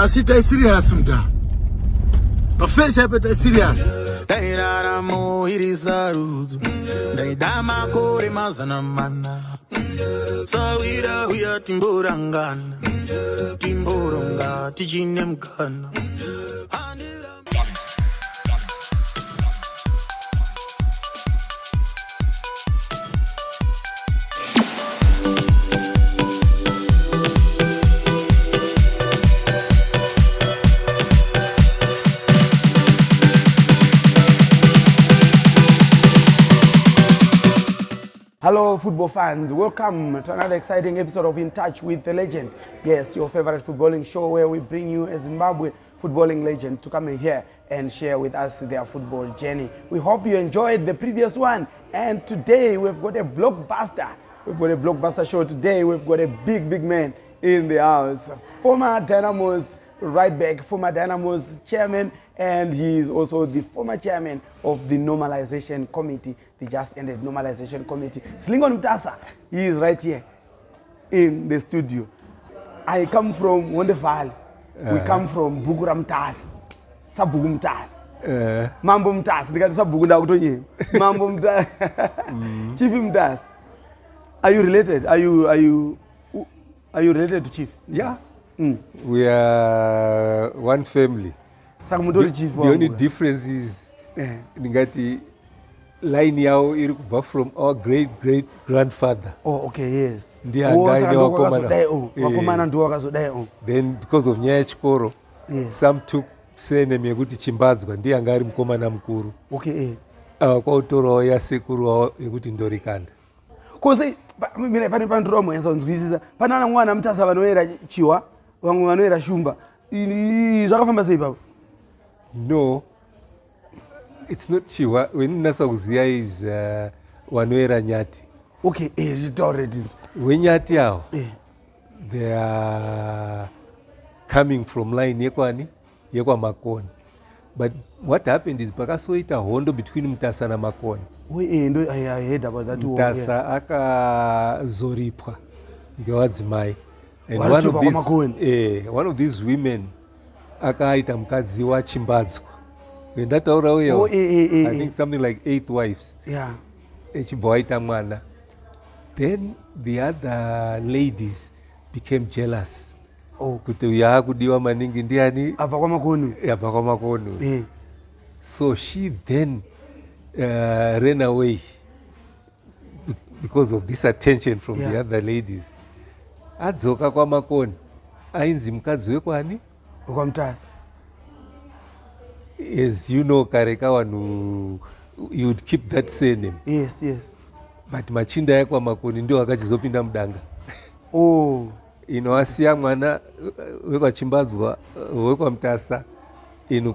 Sita serious mta. Pafesha peta serious. Dairara mo irisaruzu. Daidama kore mazana mana. Sawira huya timborangana. Timboronga tijine mkana. Hello football fans, welcome to another exciting episode of In Touch with the Legend. Yes, your favorite footballing show where we bring you a Zimbabwe footballing legend to come in here and share with us their football journey. We hope you enjoyed the previous one, and today we've got a blockbuster. We've got a blockbuster show today. We've got a big man in the house. Former Dynamos right back, former Dynamos chairman, and he is also the former chairman of the Normalization Committee, the just ended Normalization Committee. Slingon Mutasa, he is right here in the studio. I come from Wonderful. We come from Bugura Mutasa, Sabugu Mutasa, Mambo Mutasa. Ndikati Sabugu ndakutonye. Mambo Mutasa, Chief Mutasa. Are you related? Are you related to Chief? Yeah. We are one family. The only difference is Ningati line yao iri kubva from our great grandfather. Oh, okay, yes. Ndiye angaine wakomana ndo wakazodai. Then because of nyaya chikoro, some took surname yekuti Chimbadzwa, ndiye anga ari mukomana mukuru. Okay. Kwautorawo yasekuru wavo yekuti Ndorikanda. Koze mira pane pandromo yenza unzwisisa. Panana mwana Mutasa vanoera chiwa, vamwe vanoera shumba. Zvakafamba sei papo? No, it's not Chiwa. When Nasa Uzia is Wanoera Nyati. Okay, it's already. When Nyati yao, they are coming from line Yekwani, Yekwa Makoni. But what happened is Pakasoita hondo between Mutasa na Makoni. I heard about that. Mutasa aka zoripwa. Ngewadzimai. And one of these women akaita mukadzi wa Chimbadzwa. Ndataura uyo. I think something like 8 wives. Yeah. Echibwaita mwana. Then the other ladies became jealous. Kuti uya akudiwa maningi ndiani? Abva kwa Makonu. Abva kwa Makonu. So she then ran away because of this attention from the other ladies. Adzoka kwa Makoni. Ainzi mukadzi wekwani? Kwa Mutasa. As you know, Kareka wanu, you would keep that surname. Yes. But machinda yakwa Makoni ndio akachizopinda mudanga. Inowasiya mwana wekwa Chimbadzwa, wekwa Mutasa,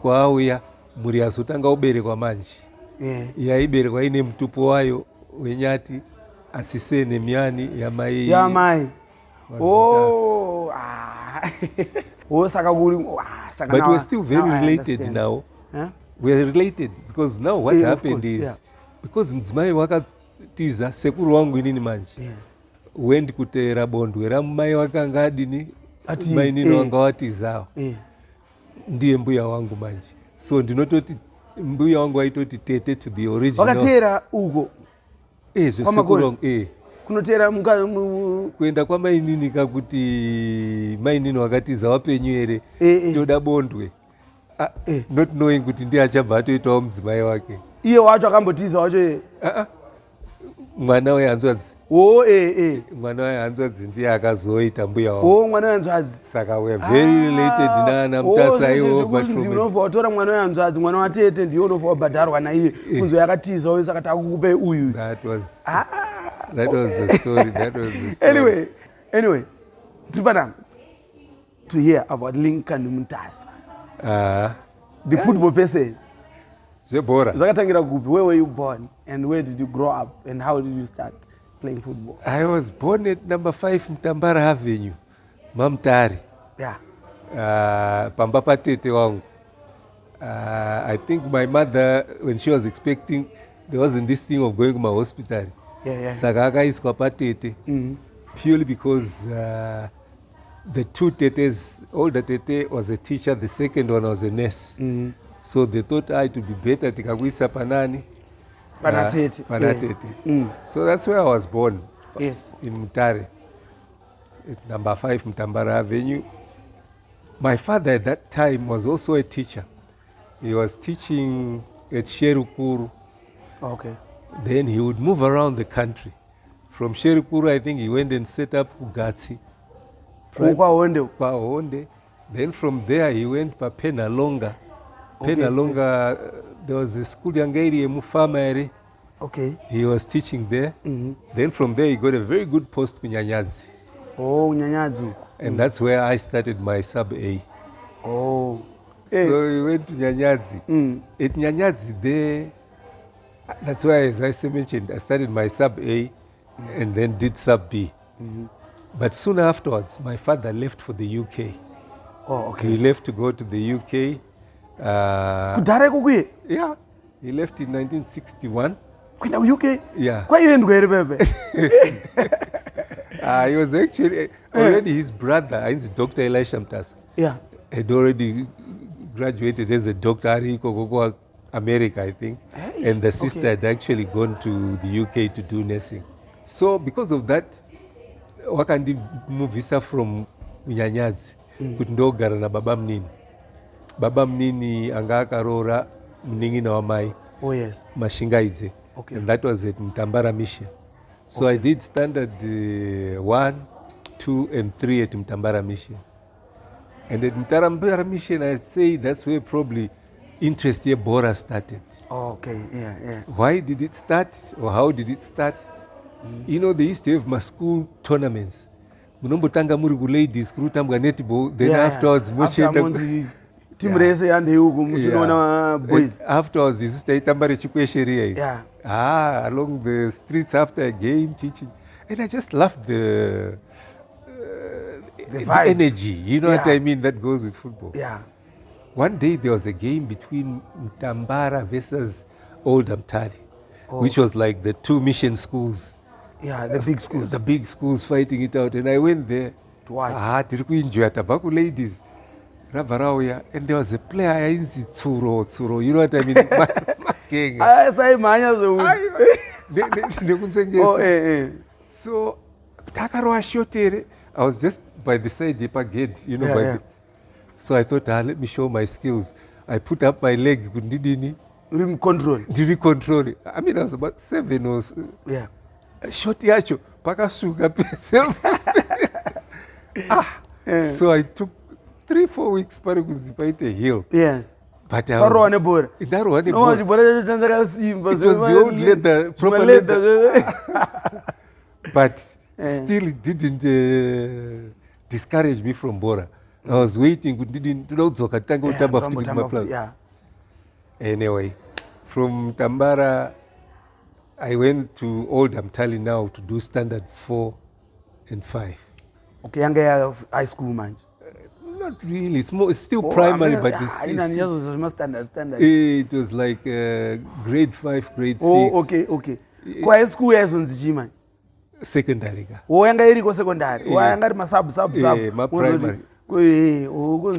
kwa auya muri asotanga uberekwa manje. Yaiberekwa ine mutupo wayo wenyati asisene myani yamai. But we're still very related now. We're related because now what happened is because mdzimai wakatiza sekuru wangu inini manje. Wendi kutera bondwe ramai wakanga adini mainini wanga watizao. Ndiye mbuya wangu manje. So ndinototi mbuya wangu waitoti tete to the original. Wakatera ugo. Sekuru wangu kunotera kuenda kwa mainini kakuti mainini wakatiza wapenyu ere toda bondwe not knowing kuti ndiye achabva atoitawo mudzimai wake. Iye wacho akambotiza wacho mwana wehanzvadzi. Mwana wehanzvadzi ndiye akazoita mbuya wavo. Mwana wehanzvadzi. Saka we are very related nana Mutasa iwo. Unobva watora mwana wehanzvadzi, mwana watete ndiye unobva wabhadharwa naiye kunzo yakatiza uye saka takukupe uyu. That was the story. Anyway, Tripana, to hear about Lincoln Mutasa, the football person. Where were you born and where did you grow up and how did you start playing football? I was born at number 5 Mtambara Avenue, Mamtari. Pamba patete wangu. I think my mother, when she was expecting, there wasn't this thing of going to my hospital. Saka akaiswa patete. Purely because the two tetes, older tete was a teacher, the second one was a nurse. So they thought it would be better tikakuisa panani. Panatete. So that's where I was born. Yes. In Mutare, at number 5 Mtambara Avenue. My father at that time was also a teacher. He was teaching at Sherukuru. Okay. Then he would move around the country. From Sherukuru, I think he went and set up Ugatsi. Then from there he went to Penalonga. Penalonga, there was a school Yangeri Mufamari. Okay. He was teaching there. Then from there he got a very good post in Nyanyazi. Oh, Nyanyazu. And that's where I started my sub A. Oh. So we went to Nyanyazi. At Nyanyazi there, that's why, as I mentioned, I started my sub A and then did sub B. But soon afterwards, my father left for the UK. Oh, okay. He left to go to the UK. Yeah, he left in 1961. Kwenda UK? Yeah. Kwa hiyo ndio bebe. He was actually already his brother, Dr. Elisha Mutasa. Yeah. Had already graduated as a doctor in America, I think. Hey, and the sister had actually gone to the UK to do nursing. So because of that, wakandi visa from Nyanyazi kuti ndogara na baba mnini. Baba mnini anga akarora mningi na wamai. Oh yes. Mashingaize. Okay. And that was at Mtambara Mission. So I did standard 1, 2 and 3 at Mtambara Mission. And at Mtambara Mission, I'd say that's where probably interest here Bora started. Oh, okay, yeah. Why did it start, or how did it start? You know, they used to have my school tournaments. Munombotanga muri ku ladies kurutambwa netball, then afterwards timurese yande huku mtunaona boys. Afterwards this taitambare chikwesheria. Yeah. Along the streets after a game teaching. And I just loved the energy, you know what I mean, that goes with football. Yeah. One day there was a game between Mtambara versus Old Amtali, which was like the two mission schools. Yeah, the big schools. The big schools fighting it out. And I went there to watch. Tabaku ladies. And there was a player in Tsuro, you know what I mean? So I was just by the side of the gate, you know. So I thought, let me show my skills. I put up my leg, didn't control. I mean, I was about 7 or so. Yeah. Short yacho, paka suga pesa. So I took 3-4 weeks para kuzipaita hill. Yes. But I was... It was the old leather, proper leather. But still it didn't discourage me from Bora. I was waiting, Anyway, from Tambara, I went to Old Amtali now to do standard 4 and 5. Okay, younger high school man. Not really. It's still primary, but it's standard. It was like grade 5, grade 6. Oh, okay. Kwa school years on the secondary. Yanga iri secondary. Yanga ma sub. Ma primary.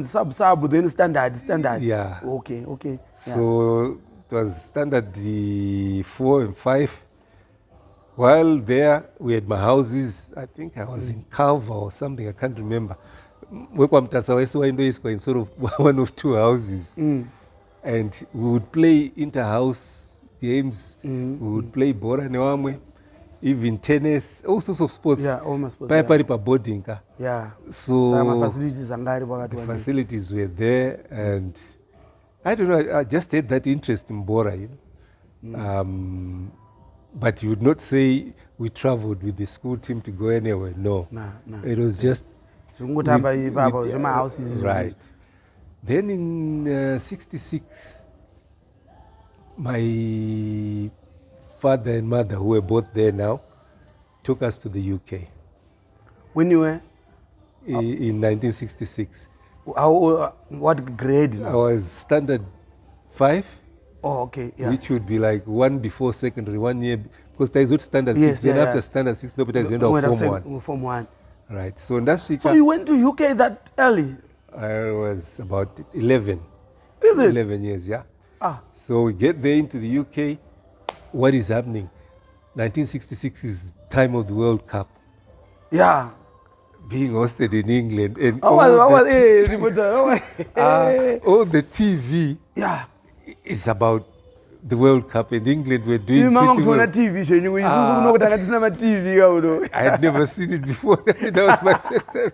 Sub then standard. Yeah. Okay. Yeah. So it was standard 4 and 5. While there, we had my houses. I think I was in Calva or something. I can't remember. Mutasa in sort of one of 2 houses. And we would play inter-house games. We would play Bora Newamwe, even tennis, all sorts of sports. Yeah, almost sports. Boarding. Yeah. So the facilities were there, and I don't know, I just had that interest in Bora, you know. But you would not say we traveled with the school team to go anywhere. No. It was just right. Then in 66, my father and mother, who were both there now, took us to the UK. When you were? In 1966. What grade? I was standard 5. Oh, okay, yeah. Which would be like one before secondary, 1 year, because there is not standard Yes, 6. Then yeah, after yeah. standard 6, nobody has end of Form 1. Form 1. Right. So that's So you went to UK that early? I was about 11. Is it? 11 years, yeah. Ah. So we get there into the UK. What is happening? 1966 is time of the World Cup. Yeah. Being hosted in England. And All the TV is about the World Cup, and England were doing pretty well. I had never seen it before. That was my first time.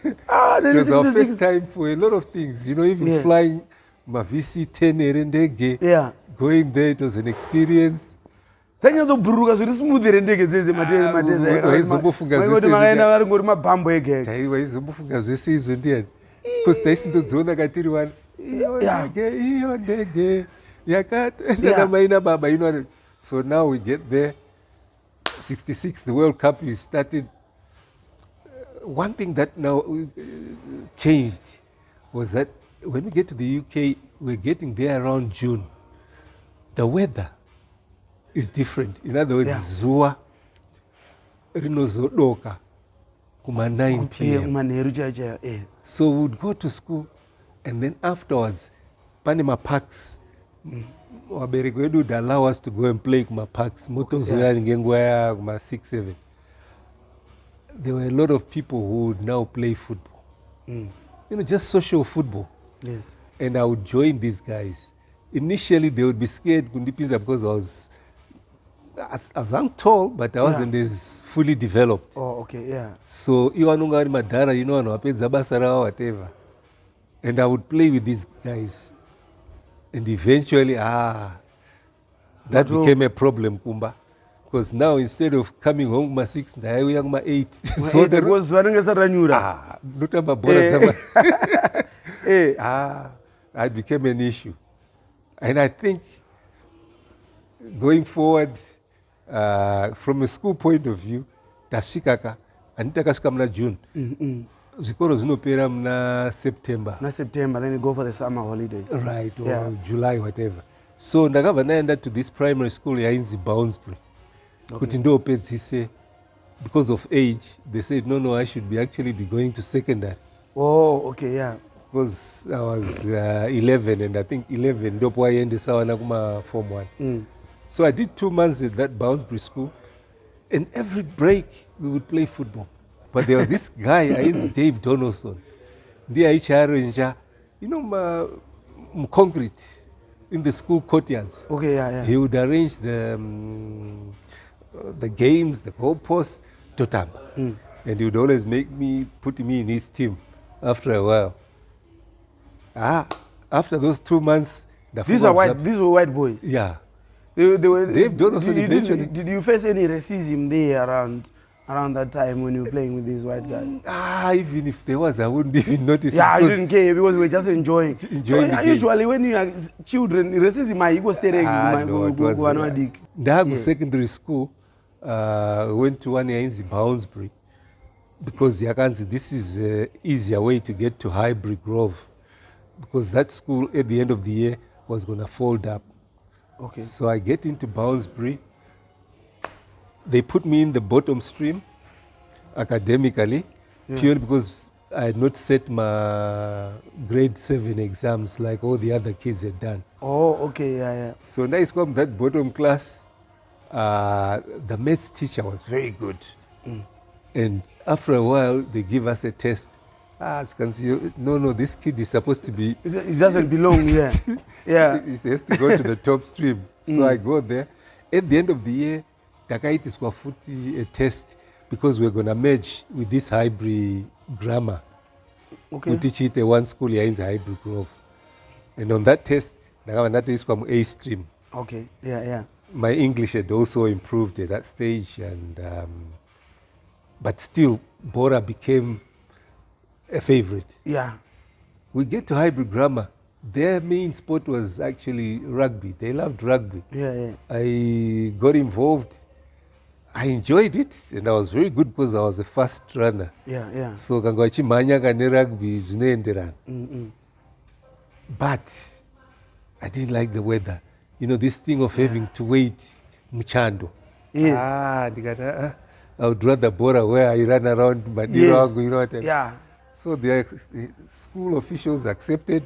It was our first time for a lot of things. You know, even flying Mavisi, tenure, and yeah. Going there, it was an experience. Taizombofunga zvese izvo ndiani because taisindodziona katiri vana iyo ndege yakatoenda namai nababa ino. So now we get there, 66, the World Cup is started. One thing that now changed was that when we get to the UK, we're getting there around June. The weather is different. In other words, zuwa rinozodoka kuma 9 p.m. So we would go to school, and then afterwards, panema parks. Wabereki wedu would allow us to go and play kuma parks. Motozoya ngenguwa kuma 6, 7. There were a lot of people who would now play football. You know, just social football. Yes. And I would join these guys. Initially, they would be scared because I was I'm tall, but I wasn't as fully developed. Oh, okay, yeah. So, iwanunga madara, you know, wapedza basa rao, whatever. And I would play with these guys. And eventually, that became a problem, Kumba. Because now, instead of coming home kuma 6, I was kuma 8. So that was it became an issue. And I think going forward, from a school point of view, tasvikaka anditakasvika muna June. Zvikoro zvinopera muna September. September, then you go for the summer holidays. Right, or July, whatever. So ndakabva ndaenda to this primary school yainzi Boundsbury. Kuti ndopedzise, because of age, they said no, I should actually be going to secondary. Oh, okay, yeah. Because I was 11, and I think 11 ndopo waiendesa wana kuma Form 1. So I did 2 months at that Boundsbury school, and every break we would play football. But there was this guy, Dave Donaldson. Ndiye aichiarrange, you know, concrete in the school courtyards. Okay, yeah. He would arrange the games, the goalposts, totamba. And he would always put me in his team after a while. After those 2 months, these were white boys. Yeah. They were, Dave Donaldson did you face any racism there around that time when you were playing with these white guys? Even if there was, I wouldn't even notice. Yeah, you didn't care because we were just enjoying. So usually when you are children, racism might go straight. Ndagu secondary school, went to one year in Boundsbury because yakanzi this is an easier way to get to Highbury Grove, because that school at the end of the year was going to fold up. Okay. So I get into Boundsbury. They put me in the bottom stream academically, purely because I had not set my grade 7 exams like all the other kids had done. Oh, okay, yeah. So now it's come that bottom class. The maths teacher was very good. And after a while, they give us a test. As you can see, no, this kid is supposed to be... It doesn't belong here. Yeah. It has to go to the top stream. So I go there. At the end of the year, Takaiti Swafuti a test because we're going to merge with this Highbury grammar. Okay. We teach it at one school here in the Highbury Grove. And on that test, that is from A stream. Okay, yeah. My English had also improved at that stage, and but still, Bora became a favorite. Yeah. We get to Highbury Grammar. Their main sport was actually rugby. They loved rugby. Yeah. I got involved. I enjoyed it, and I was very good because I was a fast runner. Yeah. So kanga chimanya kane rugby zvinoenderana. But I didn't like the weather. this thing of having to wait, muchando. Yes. I would rather Bora where I run around Madiro, you know what I mean? Yeah. So the school officials accepted,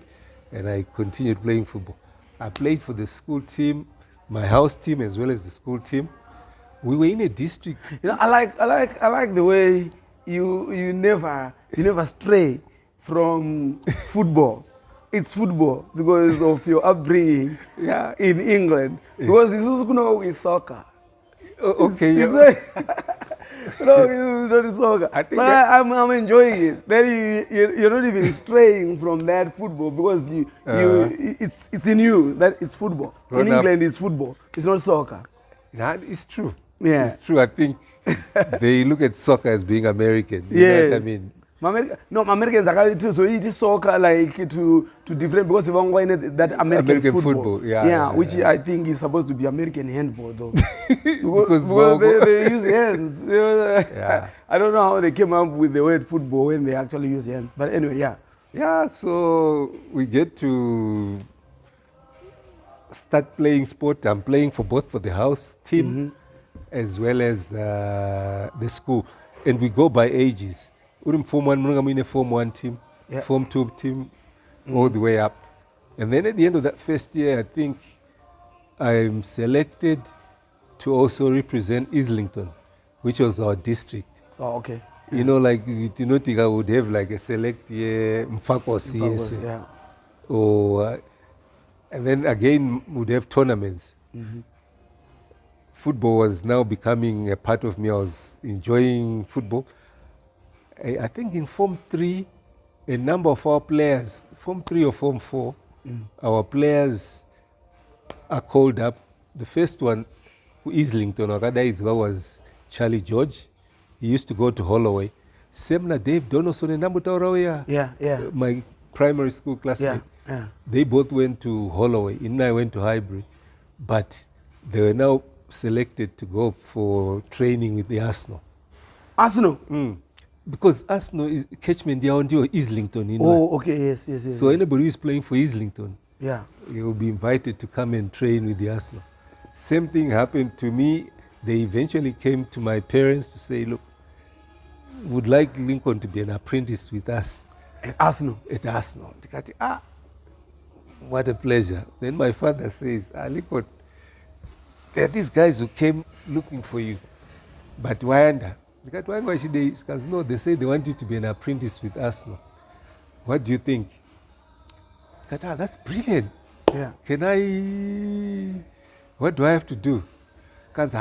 and I continued playing football. I played for the school team, my house team, as well as the school team. We were in a district. I like the way you never stray from football. It's football because of your upbringing in England. Because this is soccer. Okay. No, it's not soccer. I'm enjoying it. Then you're not even straying from that football because it's in you that it's football. In England, it's football. It's not soccer. That is true. Yeah. It's true. I think they look at soccer as being American. You know what I mean? Americans are too, so it is soccer like to different because they want that American football. Which I think is supposed to be American handball though. because they use hands. I don't know how they came up with the word football when they actually use hands. But anyway, Yeah, so we get to start playing sport. I'm playing for the house team as well as the school. And we go by ages. Form 1, Form 1 team, Form 2 team, all the way up. And then at the end of that first year, I think I'm selected to also represent Islington, which was our district. Oh, okay. You know, like I would have like a select year, Mfakosi, and then again would have tournaments. Football was now becoming a part of me. I was enjoying football. I think in Form 3, a number of our players, Form 3 or Form 4, our players are called up. The first one, Islington, was Charlie George. He used to go to Holloway. Semna Dave Donoson and Namutarawaya, my primary school classmate. They both went to Holloway. I went to Highbury. But they were now selected to go for training with the Arsenal. Arsenal? Because Arsenal is catchment down Islington. Oh, okay, yes. So anybody who is playing for Islington, you will be invited to come and train with the Arsenal. Same thing happened to me. They eventually came to my parents to say, look, would like Lincoln to be an apprentice with us. At Arsenal? At Arsenal. What a pleasure. Then my father says, Lincoln, there are these guys who came looking for you, but why under? Because no, they say they want you to be an apprentice with Arsenal. What do you think? That's brilliant. Can I? What do I have to do? Because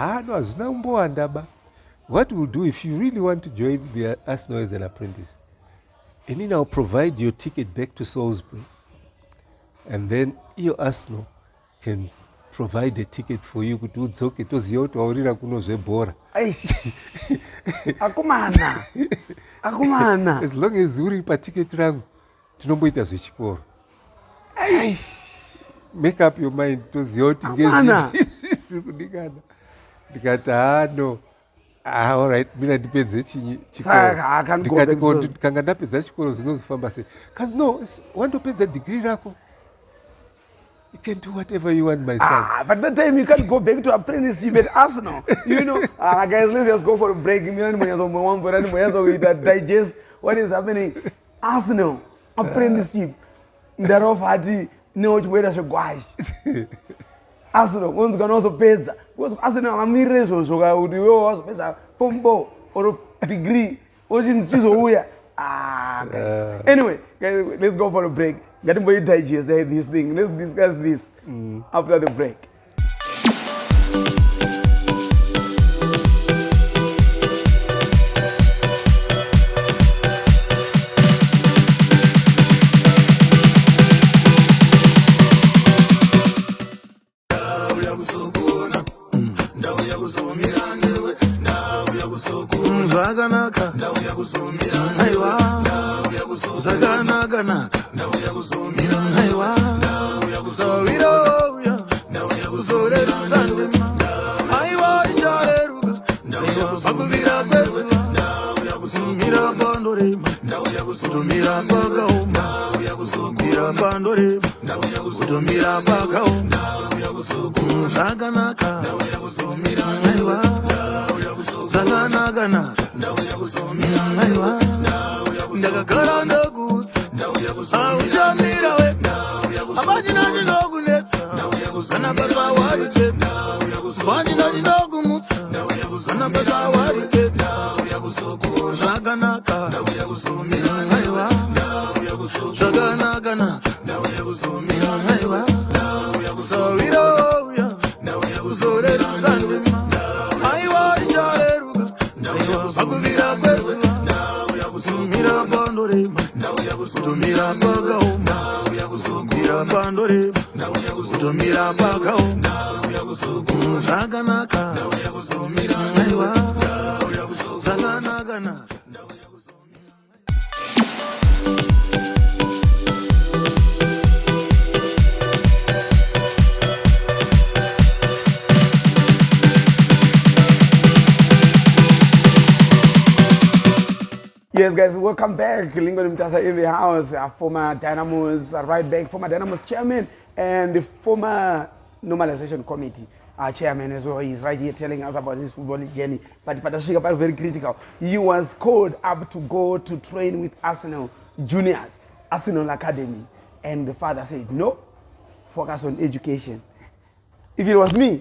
what we'll do if you really want to join the Arsenal as an apprentice, and then I'll provide your ticket back to Salisbury, and then your Arsenal can provide a ticket for you to Zoke to Zioto or Bora. Akumana. As long as you a ticket rang to no boy as which poor. Make up your mind to Zioto. No. All right, Mina depends. I can't go to Kanganapi Zachko, no pharmacy. Because no, want to pay the degree. You can do whatever you want, my son. But that time you can't go back to apprenticeship at Arsenal. Guys, let's just go for a break. Digest what is happening. Arsenal, apprenticeship. Arsenal, one's gonna also pay. Because Arsenal, I'm not so good. You also pay pombo or degree. Guys. Anyway, guys, let's go for a break. Get him by digest this thing. Let's discuss this after the break. kutomira mbandore kutomira mbakao zvakanaka aiwa zvakanaka aiwa ndakagara ndakutsa auchamira we apachina chinokunetsa kana basa wariketsa apachina chinokumutsa kana basa wariketsa zvakanaka aiwa zvakanaka aiwa sawiroya kuzorerusa ndima aiwa ichareruka pakuvira kwezuva kutumira bando rema kutumira pakaoma kutumira bando rema kutumira pakaoma zvakanaka aiwa zvakanaka. Yes, guys, welcome back. Lingo Mutasa in the house, former Dynamos right back, former Dynamos chairman and the former Normalization committee chairman as well. He's right here telling us about his football journey. But Patashika very critical. He was called up to go to train with Arsenal juniors, Arsenal Academy, and the father said, no, focus on education. If it was me,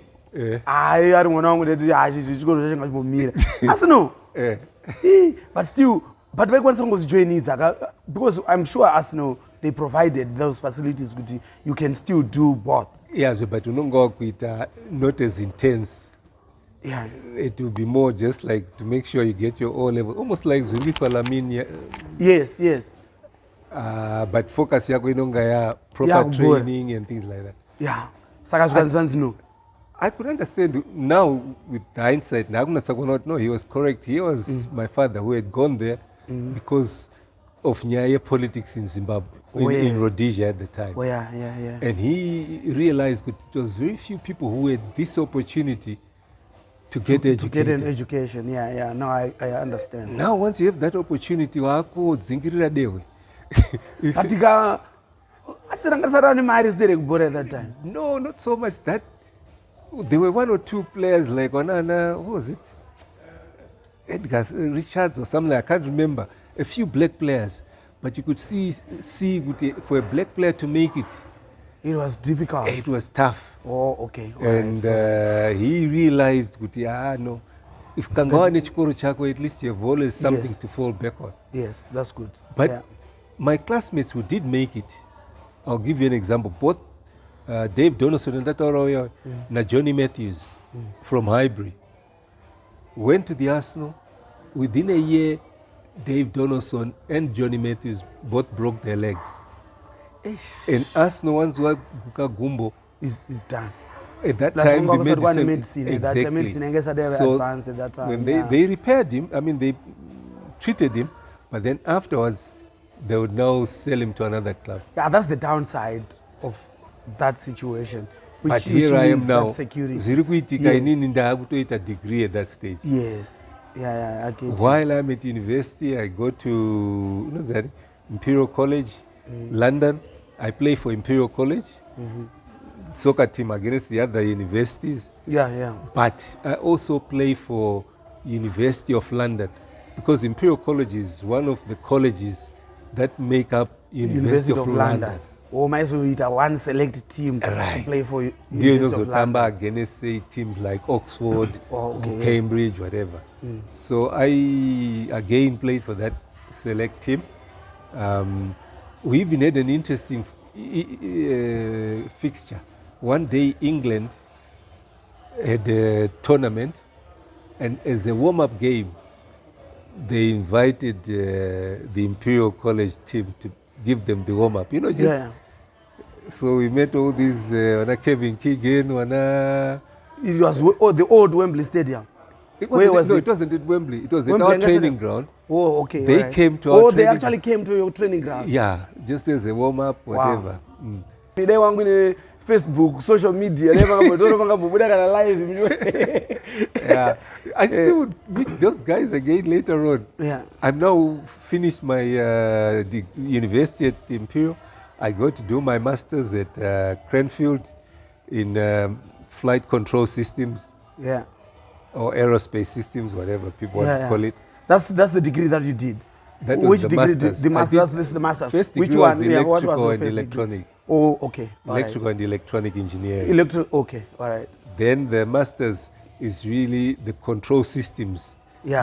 I don't want to do Arsenal. But still, but back when someone was joining, because I'm sure Arsenal, they provided those facilities, you can still do both. Yes, but not as intense. Yeah. It will be more just like to make sure you get your O level, almost like Zurifa Lamine. Yes, yes. But focus ya proper training and things like that. Yeah. No. I could understand now with hindsight. No, he was correct. He was my father who had gone there because of Nyaye politics in Zimbabwe, in Rhodesia at the time. Oh, yeah. And he realized that it was very few people who had this opportunity to get educated. To get an education, yeah. No, I understand. Now, once you have that opportunity, at that time. No, not so much that. There were one or two players like Onana, who was it? Edgar Richards or something, I can't remember. A few black players, but you could see for a black player to make it. It was difficult. It was tough. Oh, okay. And he realized, no, if Kangawani Chikoro Chako, at least you have always something to fall back on. Yes, that's good. But my classmates who did make it, I'll give you an example. Both Dave Donoson and Johnny Matthews from Highbury went to the Arsenal. Within a year, Dave Donoson and Johnny Matthews both broke their legs. And Arsenal once were Gumbo is done. At that time, they made the medicine. Exactly. So advanced at that time. when they repaired him, they treated him, but then afterwards, they would now sell him to another club. Yeah, that's the downside of that situation. But here I am now. Yes. A degree at that stage. Yes. Yeah, I get it. While I'm at university, I go to Imperial College, London. I play for Imperial College, soccer team against the other universities. Yeah. But I also play for University of London because Imperial College is one of the colleges that make up University of London. Or might as well eat a one select team to play for University of London. Against say teams like Oxford, Cambridge, whatever. So I again played for that select team. We even had an interesting fixture. One day England had a tournament, and as a warm-up game, they invited the Imperial College team to give them the warm-up. So we met all these, Kevin Keegan, It was the old Wembley Stadium. It wasn't at Wembley. It was at our training ground. Oh, okay. They came to our training ground. They actually came to your training ground? Yeah, just as a warm-up, whatever. Wow. They were on Facebook, social media, yeah. I still would meet those guys again later on. Yeah. I've now finished my university at Imperial, I go to do my master's at Cranfield in flight control systems. Yeah. Or aerospace systems, whatever people want to call it. That's the degree that you did. That Which was the degree? master's. The master's. This is the master's. First degree Which was one? Yeah, what was electrical the and first electronic. degree? Oh, okay. Electrical and electronic engineering. Okay, all right. Then the master's is really the control systems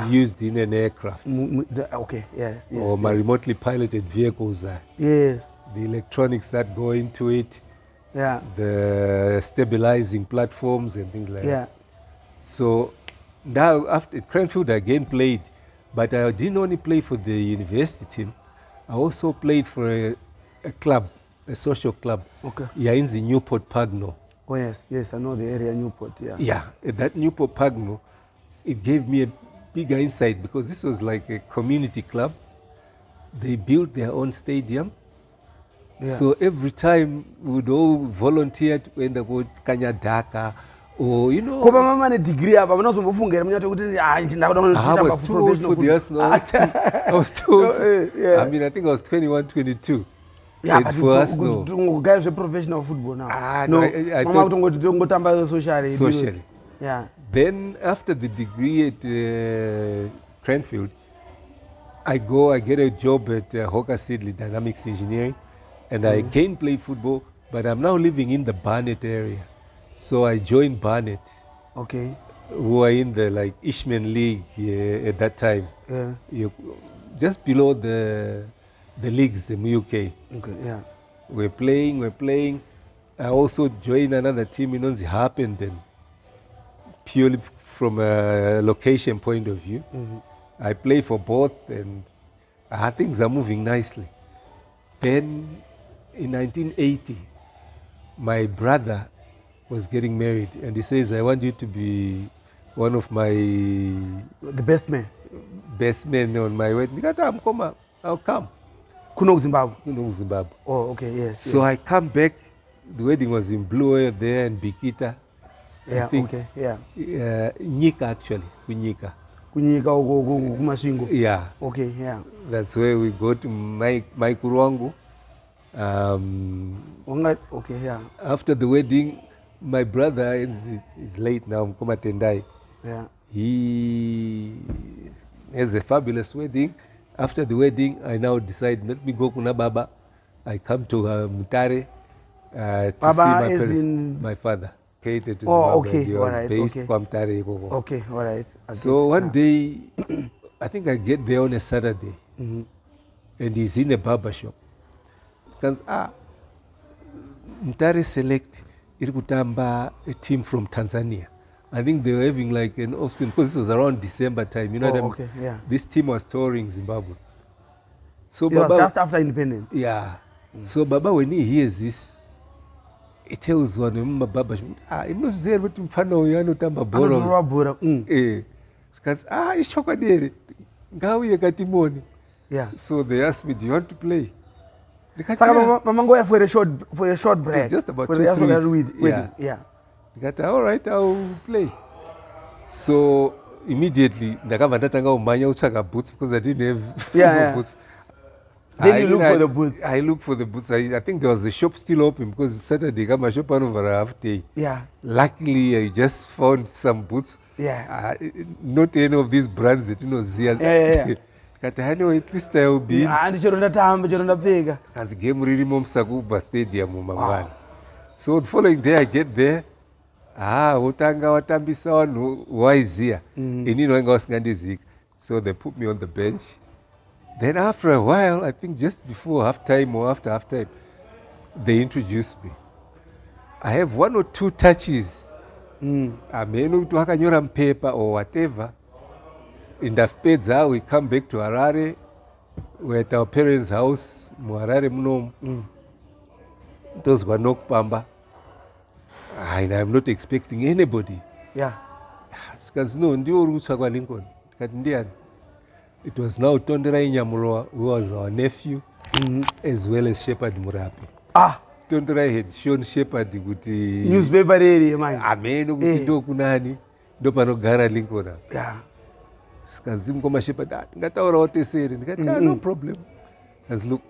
used in an aircraft. Okay, yes. Or my remotely piloted vehicles. Yes. The electronics that go into it. Yeah. The stabilizing platforms and things like that. Yeah. So now after Cranfield I again played, but I didn't only play for the university team. I also played for a club, a social club. Okay. Yeah, in the Newport Pagnell. Oh yes, I know the area Newport. Yeah. Yeah, that Newport Pagnell, it gave me a bigger insight because this was like a community club. They built their own stadium. Yeah. So every time we would all volunteer to end up with Kanyadaka or, you know. I degree, I was too old for the Arsenal. I was too old. I mean, I think I was 21, 22. Yeah, but for Arsenal. Guys are professional football now. No, I thought socially. Yeah. Then after the degree at Cranfield, I get a job at Hawker Siddeley Dynamics Engineering. And I again play football, but I'm now living in the Barnet area. So I joined Barnet. Okay. Who are in the Ishman League at that time. Yeah. Just below the leagues in the UK. Okay, yeah. We're playing. I also joined another team in the Harpenden, purely from a location point of view. I play for both and things are moving nicely. Then in 1980, my brother was getting married and he says, I want you to be one of my... The best man? Best men on my wedding. I'll come. Kuno Zimbabwe? Kuno Zimbabwe. Oh, okay, yes. So I come back. The wedding was in Blue Air there in Bikita. Yeah, okay, yeah. Nyika actually, Kunyika. Kumashingo. Yeah. Okay, yeah. That's where we go to Maikuruangu. Okay, yeah. After the wedding, my brother is late now, Mkoma Tendai. Yeah. He has a fabulous wedding. After the wedding, I now decide, let me go Kuna Baba. I come to Mutare to Baba see my parents. My father. Okay, he all was right. based Okay. Mutare. Okay, all right. So one day, I think I get there on a Saturday, and he's in a barber shop. Because Mutare Select Irikutamba, a team from Tanzania. I think they were having like an off-season because this was around December time. You know what I mean? Okay, yeah. This team was touring Zimbabwe. So it Baba, was just after independence. Yeah. So Baba, when he hears this, he tells one of my Baba, I'm not there with him. It's chocolate. Yeah. So they asked me, do you want to play? For a short break. Just about for 2-3 weeks. Yeah. All right, I'll play. So immediately, boots because I didn't have boots. Then you look for the boots. I look for the boots. I think there was the shop still open because Saturday I shop over a half day. Yeah. Luckily, I just found some boots. Yeah. Not any of these brands that Zia. Yeah. Anyway, at least I will be. And the game really Sakuba Stadium. Wow. So the following day I get there. Utanga watambisa wanu waizia. Inino wenga wasingandizik. So they put me on the bench. Then after a while, I think just before halftime or after halftime, they introduced me. I have 1 or 2 touches. I may not to hakanyora paper or whatever. In the Fedza, we come back to Harare. We're at our parents' house, Harare Mnom. Those were no Pamba. And I'm not expecting anybody. Yeah. Because no, Lincoln. It was now Tondera Inyamuroa, who was our nephew, as well as Shepherd Murapi. Tondera had shown Shepherd with newspaper area, man. Amen, kunani, dopano gara Lincoln. Yeah. Skazim koma Shepherd, no problem. As look,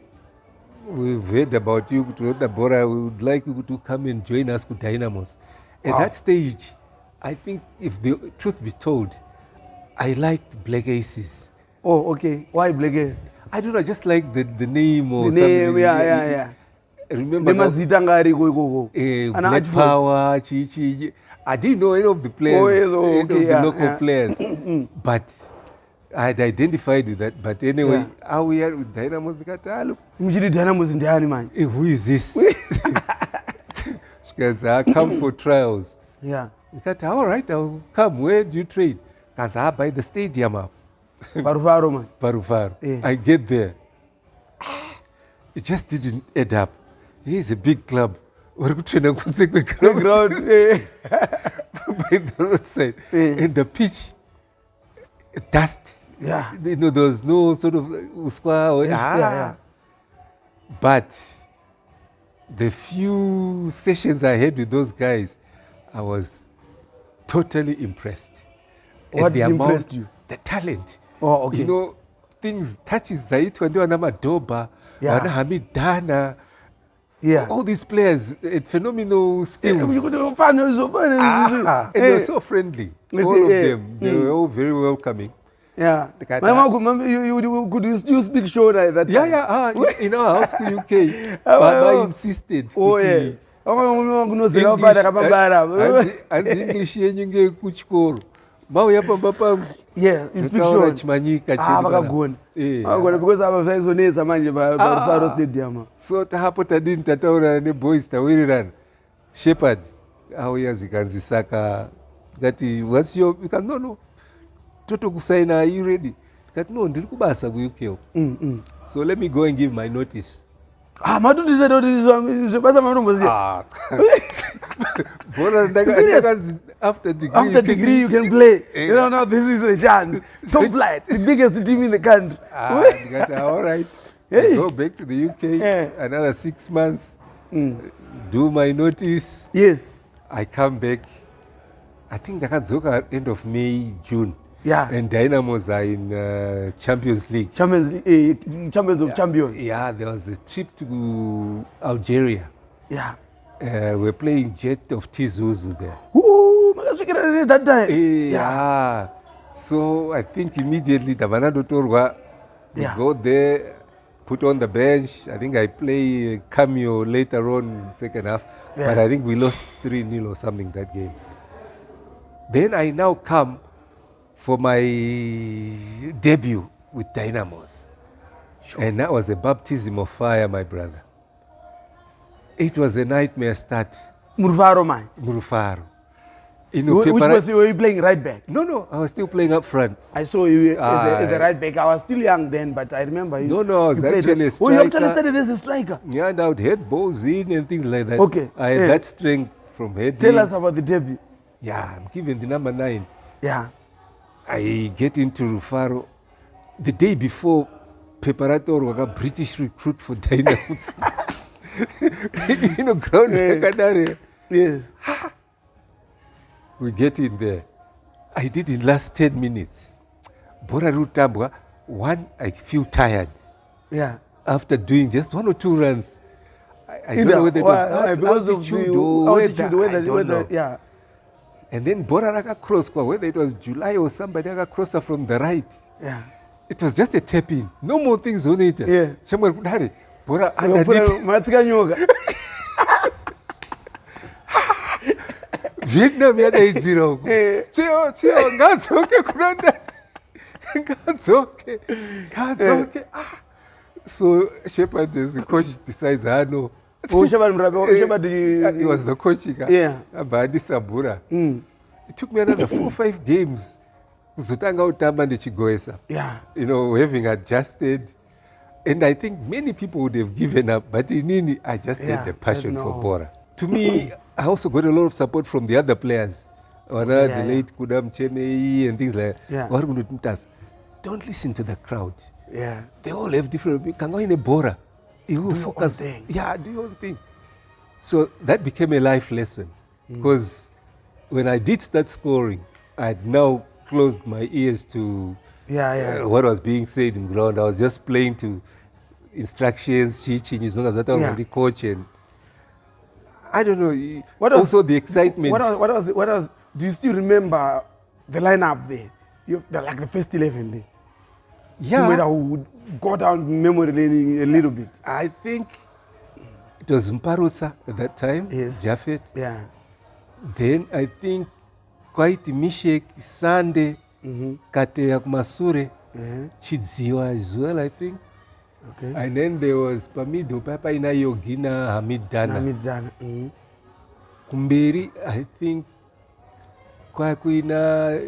we've heard about you, Bora, we would like you to come and join us with Dynamos. At that stage, I think if the truth be told, I liked Black Aces. Oh, okay. Why Black Aces? I don't know, just like the name or The something. name, yeah. Remember Black Power, Chi. I didn't know any of the players, the local players. But I had identified with that. But anyway, how we are with Dynamos, look. Dynamos in the man. Who is this? Because I come for trials. Yeah. All right, I'll come. Where do you train? Because I by the stadium. Barufaro, man. Barufaro. Yeah. I get there. It just didn't add up. Here's a big club. We're going to ground by the roadside. And the pitch, dust. Yeah. You know, there was no sort of uswa. But the few sessions I had with those guys, I was totally impressed. What impressed you? The talent. Oh, okay. You know, things, touches zaitwa ndio wana madoba, wana Hamidana. Yeah. All these players had phenomenal skills. And they were so friendly. All of them. They were all very welcoming. Yeah. My mom, could you speak show like that? Yeah. In our house in UK, Baba insisted. Oh, yeah. English yenye kuchikoro. Mau pamba pangu. Yeah, you speak short. Chimanyika vakagona. Because avazvaizonetsa manje paFaro Stadium. So hapo tadini tataura neboys tawirirana. Shepherd auya zvikanzi saka ngati what's your no totokusaina, are you ready? Ngati no ndiri kubasa ku UK. So let me go and give my notice. Matotisa zvebasa manomboziya. After degree you can play. You know, now this is a chance. Top flight, the biggest team in the country. All right. Go back to the UK, another 6 months, do my notice. Yes. I come back. I think I got at end of May, June. Yeah. And Dynamos are in Champions League. Champions of Champions. Yeah, there was a trip to Algeria. Yeah. We're playing Jet of Tizuzu there. That time. Yeah. So I think immediately Tavanado Torwa, we go there, put on the bench. I think I play cameo later on, second half. Yeah. But I think we lost 3-0 or something that game. Then I now come for my debut with Dynamos. Sure. And that was a baptism of fire, my brother. It was a nightmare start. Murufaro, man. Murufaro. Which was you, were you playing right back? No, I was still playing up front. I saw you as a right back. I was still young then, but I remember you. No, I was actually a striker. Oh, you actually started as a striker? Yeah, and I would head balls in and things like that. Okay. I had that strength from heading. Tell us about the debut. Yeah, I'm given the number 9. Yeah. I get into Rufaro. The day before, Preparator was a British recruit for Dynamos. You know, ground. Yes. We get in there. I did in last 10 minutes. Bora Rutambwa, one, I feel tired. Yeah. After doing just 1 or 2 runs. I don't know whether it was because altitude or weather. Yeah. And then Bora Raka cross, whether it was July or somebody Raka crosser from the right. Yeah. It was just a tap in. No more things on it. Yeah. Bora underneath. Vietnam yakaizira huko. Chio ngadzoke kunanda. Ngadzoke. So Shepherd, as the coach, decides, no. Shepherd, he was the coach. Yeah. Abadi Sabura. It took me another 4 or 5 games. Yeah. You know, having adjusted. And I think many people would have given up, but in Nini, I just had the passion for Bora. To me, I also got a lot of support from the other players. The late Kudam Chemei and things like that. Yeah. Don't listen to the crowd. Yeah. They all have different. You can go in a Bora. You focus. Yeah, do your own thing. So that became a life lesson. Because when I did start scoring, I had now closed my ears to what was being said in ground. I was just playing to instructions, teaching, as long as that already coach, and I don't know. What was, also the excitement. What was? Do you still remember the lineup there? Like the first 11 there. Yeah. Whether we would go down memory lane a little bit. I think it was Mparusa at that time. Yes. Japhet. Yeah. Then I think quite Mishek, Sande, Kateya Kumasure, Chidziwa as well, I think. Okay. And then there was Pamido, Papa Ina Yogina, Hamid Dana. Kumberi, I think, Kwakuina,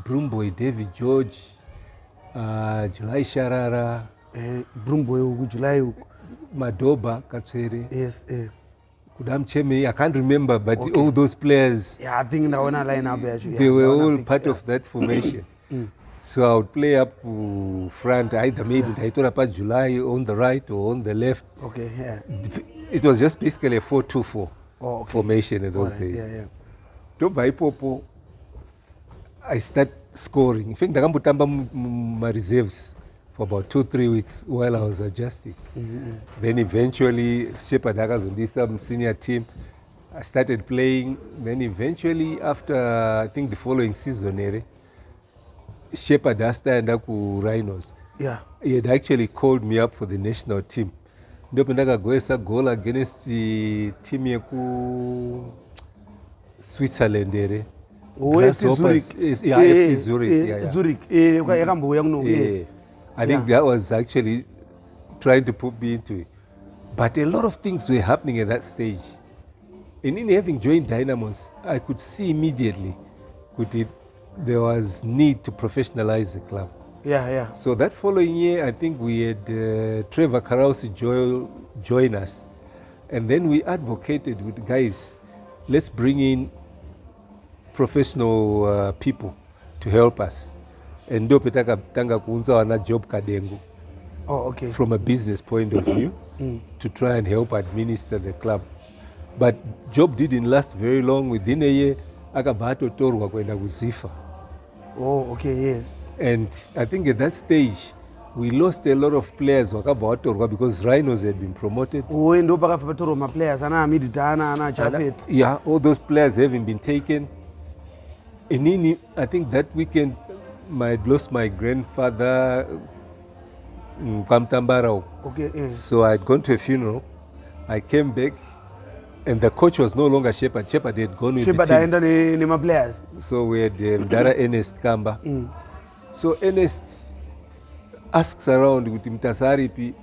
Brumboy, David George, July Sharara, Brumboy, July, Madoba, Katsere. Yes. Kudam Cheme, I can't remember, but all those players, yeah, I think that one lineup actually. They were all part of that formation. So I would play up front, either maybe Taitorapa July on the right or on the left. Okay, yeah. It was just basically a 4-2-4 formation in those days. Yeah. To by Popo, I start scoring. In fact, I can my reserves for about 2-3 weeks while I was adjusting. Then eventually, Shepherd Dagas on some senior team, I started playing. Then eventually, after I think the following season, Shepherd stand up with Rhinos. Yeah. He had actually called me up for the national team. Ndipo ndakagoesa goal against the team yeku Switzerland ere. FC Zurich. Yeah, FC Zurich. Zurich. I think that was actually trying to put me into it. But a lot of things were happening at that stage. And in having joined Dynamos, I could see immediately there was need to professionalize the club. Yeah. So that following year, I think we had Trevor Karausi join us. And then we advocated with guys, let's bring in professional people to help us. And ndo petaka tanga kuunza wana Job Kadengu. Oh, okay. From a business point of view, to try and help administer the club. But Job didn't last very long. Within a year, akabato torwa kwenda kuzifa. Oh, okay, yes. And I think at that stage, we lost a lot of players wakabatorwa because Rhinos had been promoted. Players, yeah, all those players having been taken. And I think that weekend, I had lost my grandfather, Kamtambarao. Okay, yes. So I had gone to a funeral. I came back, and the coach was no longer Shepherd. Shepherd had gone with the team. Players. So we had Dara Ernest Kamba. So Ernest asks around with Mutasa pi,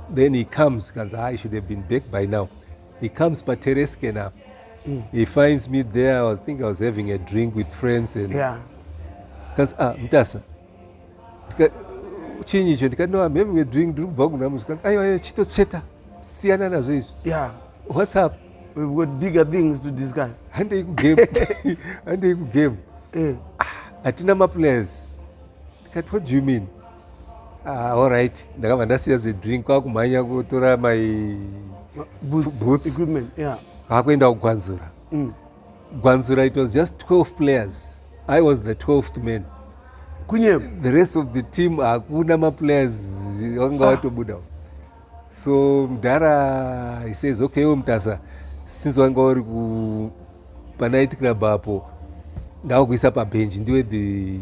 then he comes, I should have been back by now. He comes Patereske now. He finds me there. I was having a drink with friends, and Mutasa. No, I'm having a drink. Yeah. What's up? We've got bigger things to discuss. And they gave. Atinama players. What do you mean? All right. The drink. My boots. Equipment. Yeah. Gwanzura, it was just 12 players. I was the 12th man. The rest of the team are players. So Mdara, he says, okay, Mutasa, since one go to Panait Club Apo, now we up a bench and do the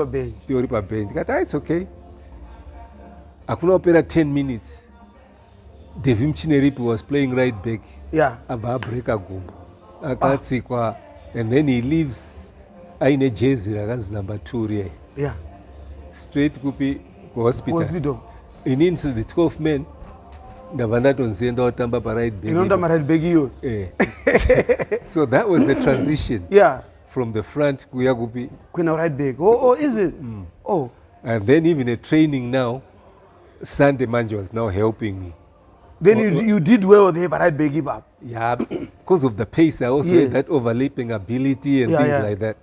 bench. It's okay. I could operate 10 minutes. Devim Chineripi was playing right back. Yeah. And then he leaves Aine Jezi against number 2. Yeah. Straight to hospital. He needs the 12 men. The Vanaton Zendo Tamba right back. So that was the transition. Yeah. From the front Kuyagupi. Queen right back. Oh, is it? Oh. And then even a training now, Sunday Manjo was now helping me. Then you did well there, but I beg you up. Yeah, because of the pace, I also had that overlapping ability and things like that.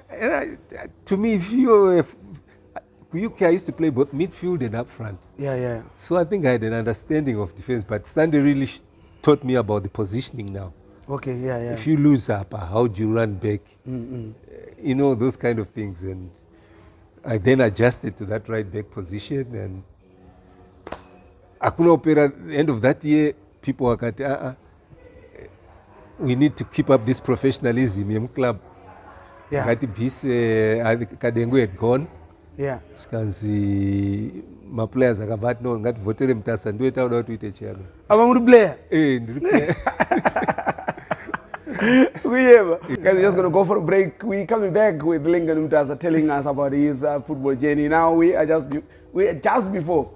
And to me, UK, I used to play both midfield and up front. Yeah. So I think I had an understanding of defense, but Sunday really taught me about the positioning now. Okay, yeah. If you lose up, how do you run back? You know, those kind of things. And I then adjusted to that right back position, and Akuna Opera, at the end of that year, people were like, we need to keep up this professionalism in club. Yeah. Kadengu had gone. Yeah. Skanzi, my players are about no, got voted Mutasa and do it out with the chairman. I'm a player. Guys, we're just going to go for a break. We're coming back with Lincoln Mutasa telling us about his football journey. Now we are just before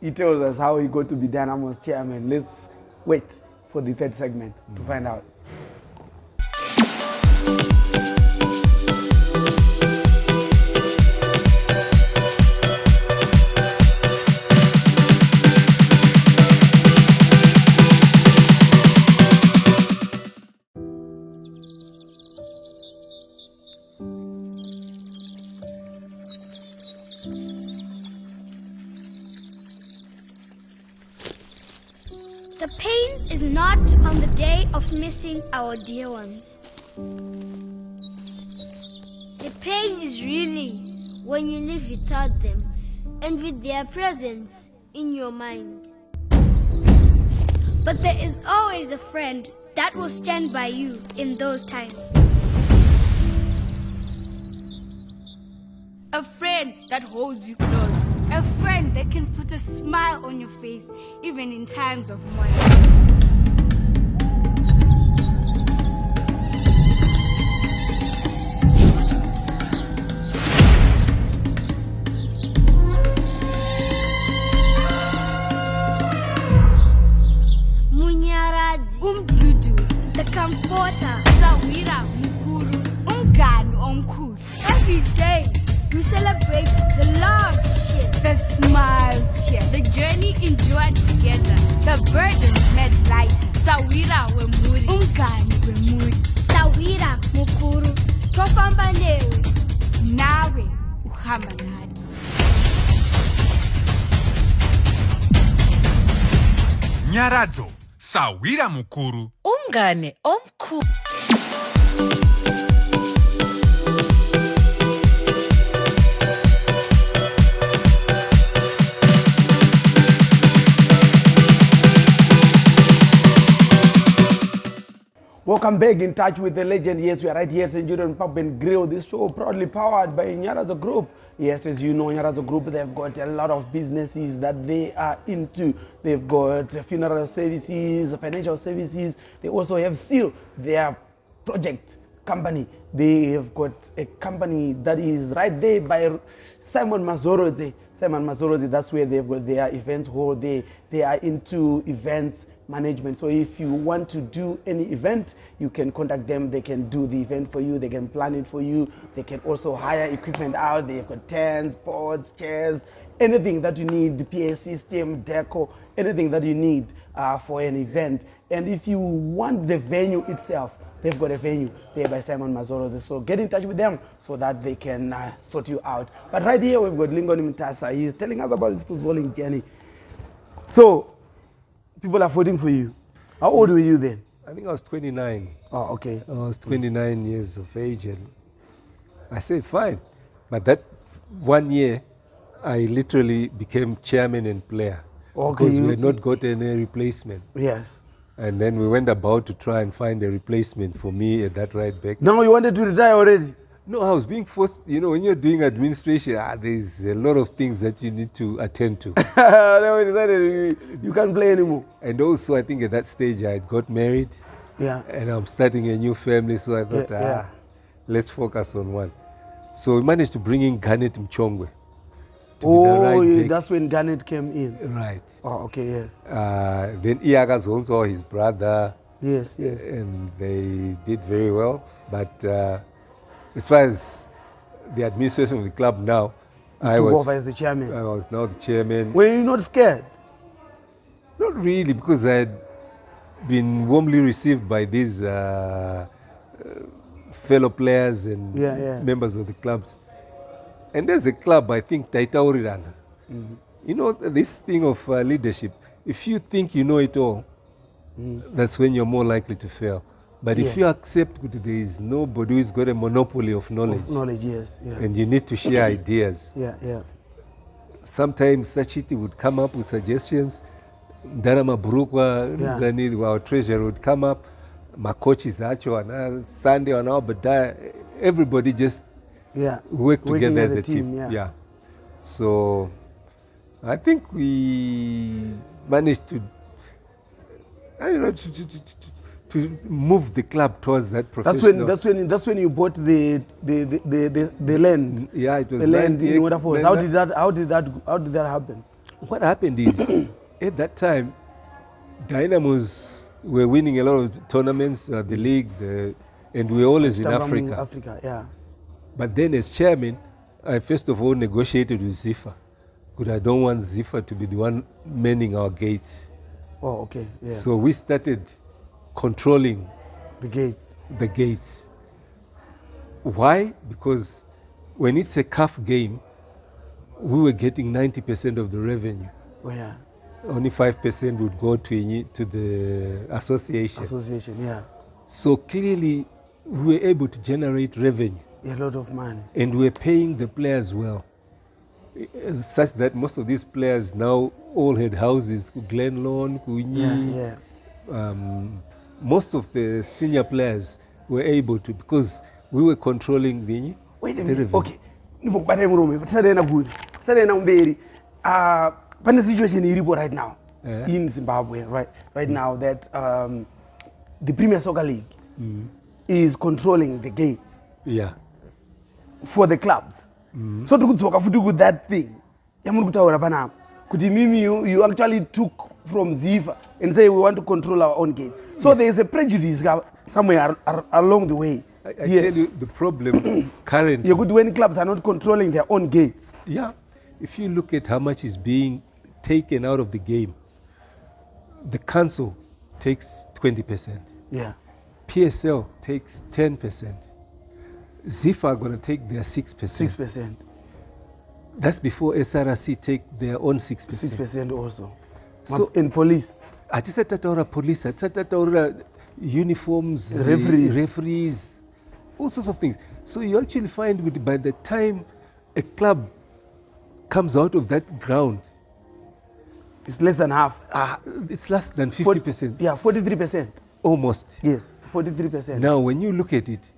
he tells us how he got to be Dynamos chairman. Let's wait for the third segment to find out. The pain is not on the day of missing our dear ones. The pain is really when you live without them and with their presence in your mind. But there is always a friend that will stand by you in those times. A friend that holds you close. A friend that can put a smile on your face even in times of mourning. Munyaradzi, Umduduzi, the comforter, Sawira Mukuru, Umgani Omkuru. every day we celebrate the love shared, The smiles shared, the journey endured together, the burdens made lighter. Sawira Wemuri, Umgani Wemuri, Sawira Mukuru, Tofamba newe, nawe uhamba nathi. Nyaradzo, Sawira Mukuru. Umngane omkhulu. Welcome back, In Touch with the Legend. Yes, we are right here at St. Julian Pub and Grill. This show proudly powered by Nyaradzo Group. Yes, as you know, Nyaradzo Group, they've got a lot of businesses that they are into. They've got funeral services, financial services. They also have still their project company. They have got a company that is right there by Simon Mazorodze. Simon Mazorodze, that's where they've got their events hall. They are into events management. So if you want to do any event, you can contact them. They can do the event for you. They can plan it for you. They can also hire equipment out. They've got tents, boards, chairs, anything that you need, the PA system, deco, anything that you need for an event. And if you want the venue itself, they've got a venue there by Simon Mazoro. So get in touch with them so that they can sort you out. But right here we've got Lincoln Mutasa. He's telling us about his footballing journey. So people are voting for you. How old were you then? I think I was 29. Oh, okay. I was 29 years of age, and I said, fine. But that 1 year, I literally became chairman and player. Okay, Because we had not got any replacement. Yes. And then we went about to try and find a replacement for me at that right back. Now you wanted to retire already? No, I was being forced. You know, when you're doing administration, there's a lot of things that you need to attend to. Then we decided you can't play anymore. And also, I think at that stage, I had got married. Yeah. And I'm starting a new family, so I thought, Yeah. let's focus on one. So we managed to bring in Garnet Mchongwe. Oh, yeah, that's when Garnet came in. Right. Oh, okay, yes. Then Iaga's also his brother. Yes, yes. And they did very well. But as far as the administration of the club now, I took was over as the chairman. I was now the chairman. Were you not scared? Not really, because I had been warmly received by these fellow players and members of the clubs. And as a club, I think Taitaurirana. You know, this thing of leadership, if you think you know it all, that's when you're more likely to fail. But if you accept that there is nobody who's got a monopoly of knowledge. Of knowledge, yes. Yeah. And you need to share ideas. Yeah, yeah. Sometimes Sachiti would come up with suggestions. Darama Burukwa, our treasurer, would come up. My coaches, Acho, Sunday, but everybody just work together as a team. Yeah. So I think we managed to, to move the club towards that professional. That's when you bought the land. Yeah, it was the land in Waterfalls. How did that happen? What happened is at that time, Dynamos were winning a lot of tournaments, the league, and we were always in Africa. Africa, yeah. But then as chairman, I first of all negotiated with Zifa, because I don't want Zifa to be the one manning our gates. Oh, okay. Yeah. So we started controlling the gates. Why? Because when it's a CAF game, we were getting 90% of the revenue. Oh, yeah. Only 5% would go to the association. Association, yeah. So clearly, we were able to generate revenue. A lot of money. And we were paying the players well. Such that most of these players now all had houses, Glenlawn, Kunyi. Most of the senior players were able to, because we were controlling the revenue. Okay. But the situation right now in Zimbabwe, right now that the Premier Soccer League is controlling the gates for the clubs. So to talk with that thing, you actually took from Ziva and say we want to control our own gate. So there is a prejudice somewhere along the way. I tell you the problem currently. When clubs are not controlling their own gates. Yeah. If you look at how much is being taken out of the game, the council takes 20%. Yeah. PSL takes 10%. ZIFA are going to take their 6%. 6%. That's before SRC take their own 6%. 6% also. So in police. I just said that police, I said that uniforms, referees, all sorts of things. So you actually find by the time a club comes out of that ground, it's less than half. It's less than 50%. Yeah, 43%. Almost. Yes, 43%. Now, when you look at it,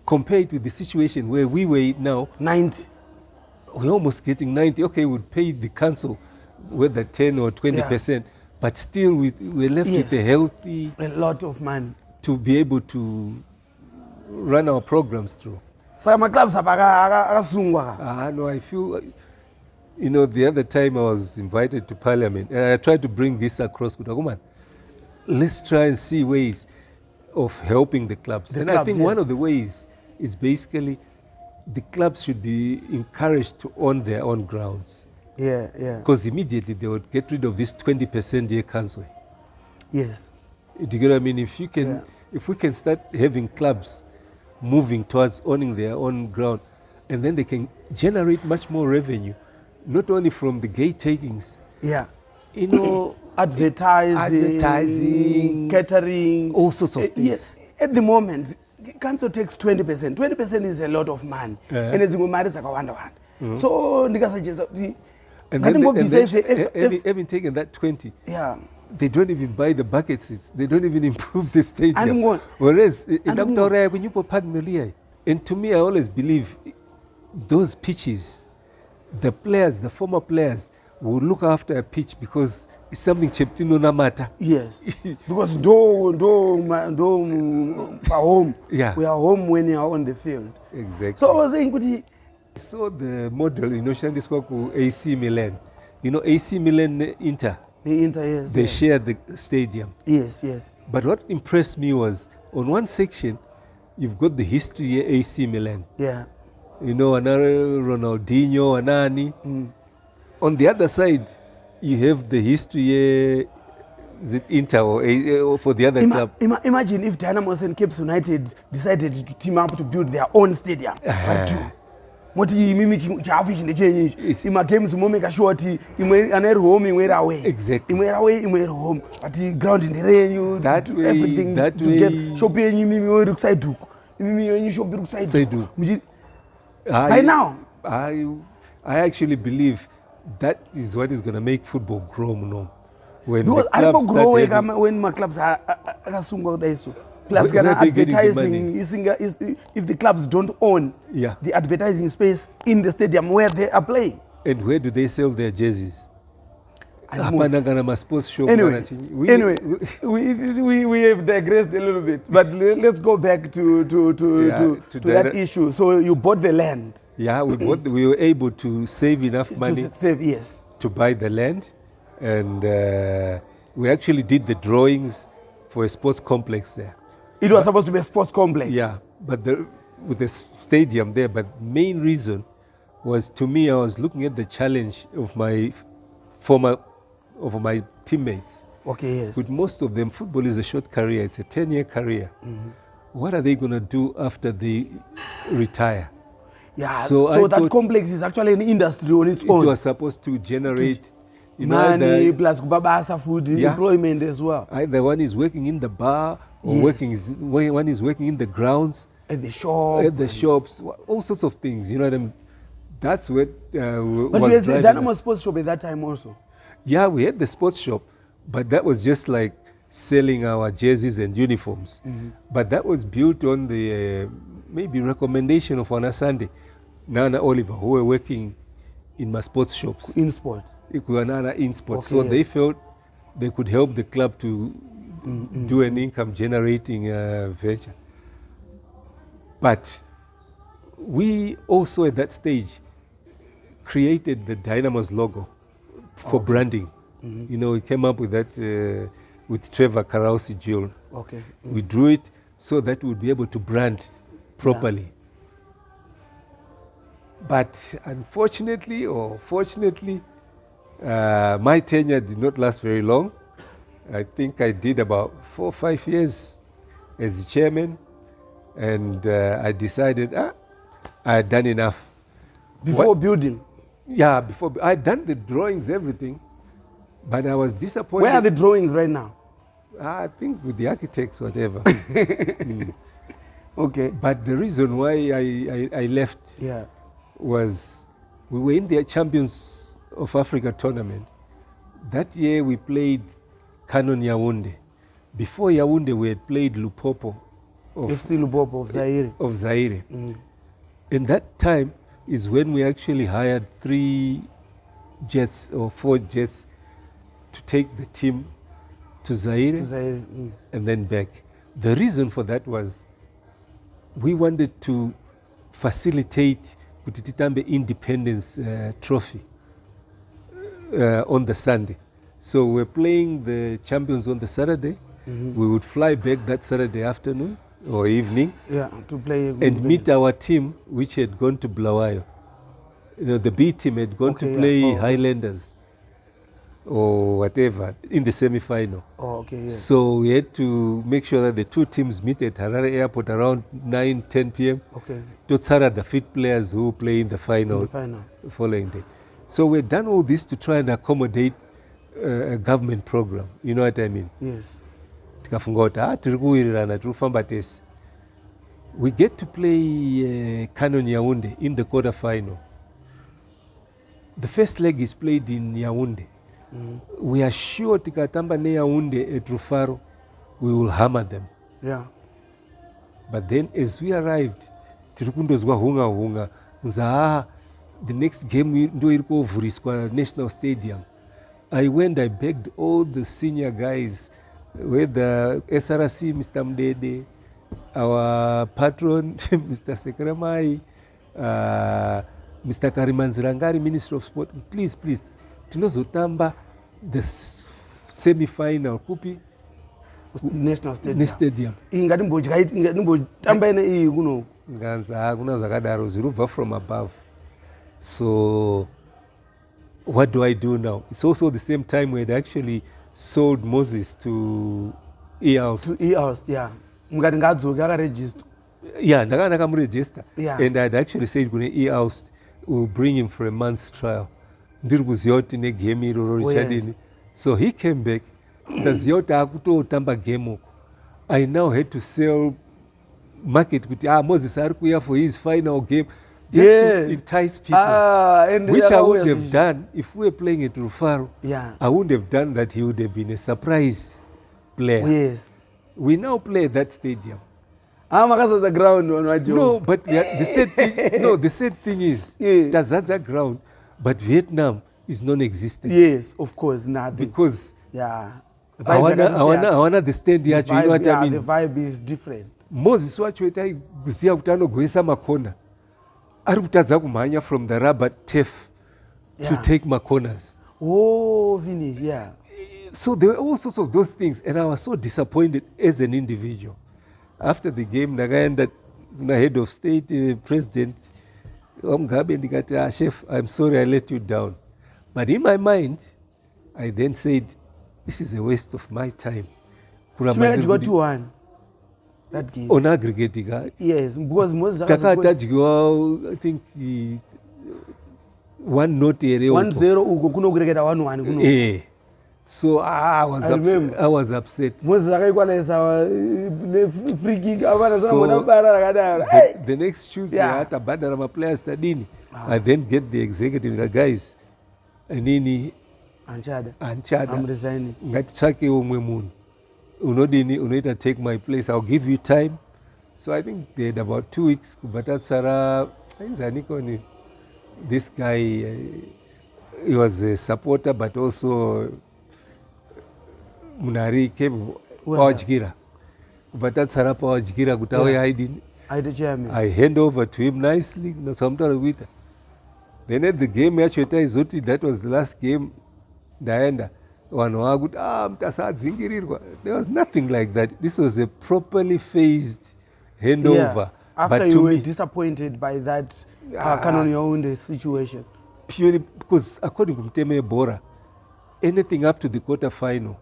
compared with the situation where we were now, 90. We're almost getting 90. Okay, we'd pay the council whether 10 or 20%, but still we're left with a lot of money to be able to run our programs through. So my clubs are no, I feel, the other time I was invited to Parliament, and I tried to bring this across. Let's try and see ways of helping the clubs. I think one of the ways is basically the clubs should be encouraged to own their own grounds. Yeah. Because immediately they would get rid of this 20% year council. Yes. Do you get what I mean? If we can start having clubs moving towards owning their own ground, and then they can generate much more revenue, not only from the gate takings. Yeah. Advertising, catering, all sorts of things. Yes. At the moment, council takes 20%. 20% is a lot of money. And it's going so and then having taken that 20, they don't even buy the bucket seats. They don't even improve the stadium. Whereas and to me, I always believe those pitches, the players, the former players, will look after a pitch because it's something Cheptino Namata. Yes. Because do home. Yeah. We are home when you are on the field. Exactly. So I was saying, I saw the model, Shandy spoke with AC Milan. AC Milan Inter. The Inter, yes. They share the stadium. Yes. But what impressed me was, on one section, you've got the history of AC Milan. Yeah. Another Ronaldinho, Anani. On the other side, you have the history is it Inter or for the other club? Imagine if Dynamos and Cape United decided to team up to build their own stadium. moti imimi chafu ichi ndechenyi ichi games momeka sure kuti imwe ana iri home imwe iri away. Exactly. Imwe iri away imwe iri home but ground nderenyu that way, everything that to way, get shop yenyu imimi iri kuside huko imimi yenyu shop iri kuside huko by now I actually believe that is what is going to make football grow more. When because the clubs start grow when my clubs are akasungwa kudai so plus kana advertising if the clubs don't own the advertising space in the stadium where they are playing. And where do they sell their jerseys? Sports shop. Anyway, we have digressed a little bit, but let's go back to that issue. So you bought the land. Yeah, we were able to save enough money to save, yes, to buy the land, and we actually did the drawings for a sports complex there. It was supposed to be a sports complex. Yeah, but with the stadium there. But main reason was, to me, I was looking at the challenge of my teammates. Okay, yes. With most of them, football is a short career. It's a 10-year career. Mm-hmm. What are they going to do after they retire? Yeah, so that complex is actually an industry on its own. It was supposed to generate money, plus kubabasa food, employment as well. Either one is working in the bar, or one is working in the grounds, at the shop, shops, all sorts of things. You know what I mean? That's what. But you had the Dynamo sports shop at that time also. Yeah, we had the sports shop, but that was just like selling our jerseys and uniforms. Mm-hmm. But that was built on the maybe recommendation of Ana Sunday, Nana Oliver, who were working in my sports shops. In sport. In sport. Okay, so they felt they could help the club to do an income generating venture. But we also at that stage created the Dynamos logo for branding. Mm-hmm. You know, we came up with that with Trevor Karausi Jill. Okay. Mm-hmm. We drew it so that we'd be able to brand properly. Yeah. But unfortunately or fortunately, my tenure did not last very long. I think I did about 4 or 5 years as the chairman, and I decided I had done enough. Before building? Yeah, before. I had done the drawings, everything, but I was disappointed. Where are the drawings right now? I think with the architects, whatever. Okay. But the reason why I left was we were in the Champions of Africa tournament. That year we played Canon Yaounde. Before Yaounde we had played Lupopo. FC Lupopo of Zaire. Of Zaire. Mm. And that time is when we actually hired 3 jets or 4 jets to take the team to Zaire, and then back. The reason for that was we wanted to facilitate Kutitambe Independence Trophy on the Sunday. So we're playing the champions on the Saturday. Mm-hmm. We would fly back that Saturday afternoon or evening to play and meet our team, which had gone to Bulawayo. You know, the B team had gone to play Highlanders or whatever in the semi-final. So we had to make sure that the 2 teams meet at Harare Airport around 9-10 p.m. to Tsara the fit players who play in the final, the following day. So we've done all this to try and accommodate a government program. You know what I mean? Yes. We get to play Canon Yaounde in the quarter-final. The first leg is played in Yaounde. We are sure tikatamba ne Yaounde at Rufaro, we will hammer them. Yeah. But then as we arrived, tirikundozwa hunga the next game ndo iriko Vuriswa National Stadium. I begged all the senior guys, whether SRC, Mr. Mdede, our patron, Mr. Sekramai, Mr. Karimanzirangari, Minister of Sport, please, tinozotamba the semi-final kupi National Stadium. From above. So what do I do now? It's also the same time we had actually sold Moses to EALS. To EALS, yeah. Yeah, ndakamuregister. Yeah. And I'd actually said kune e-oust we'll bring him for a month's trial. Ndiri kuziva kuti negame iroro richadini. So he came back. Ndaziva kuti akutotamba game uko. I now had to sell market kuti Moses ari kuuya for his final game. Just to entice people, which I would have done if we were playing at Rufaro. Yeah. I wouldn't have done that. He would have been a surprise player. Yes. We now play at that stadium. The ground. No, but the sad thing. No, the sad thing is Tazadza ground, but Vietnam is non-existent. Yes, of course, nothing. Because I wanna the stand here. You know what I mean? The vibe is different. Moses wacho kuziya kuti anogoisa makona. Ari kutadza kumhanya from the rubber turf to take my corners. Oh, finish, yeah. So there were all sorts of those things, and I was so disappointed as an individual. After the game, the head of state, president, Chef, I'm sorry I let you down. But in my mind, I then said, this is a waste of my time. Chimera got 2-1. That game. On aggregate, yes, because most I think 1-0 area. 1-0 kuno kureketa 1-1 kuno. Yeah. So I was upset. So the next Tuesday, after Badara players studying, I then get the executive guys. Nini Anchada. I'm resigning. Ngati umwe munhu. Unodini unoita take my place. I'll give you time. So I think they had about 2 weeks. Kubatatsara, this guy, he was a supporter, but also Munari came Pawajgira. Kubatatsara Pawajgira kutawe I hand over to him nicely. Then at the game, that was the last game. There was nothing like that. This was a properly phased handover. After but you were disappointed by that Canon situation? Purely because according to Mteme Bora, anything up to the quarter-final,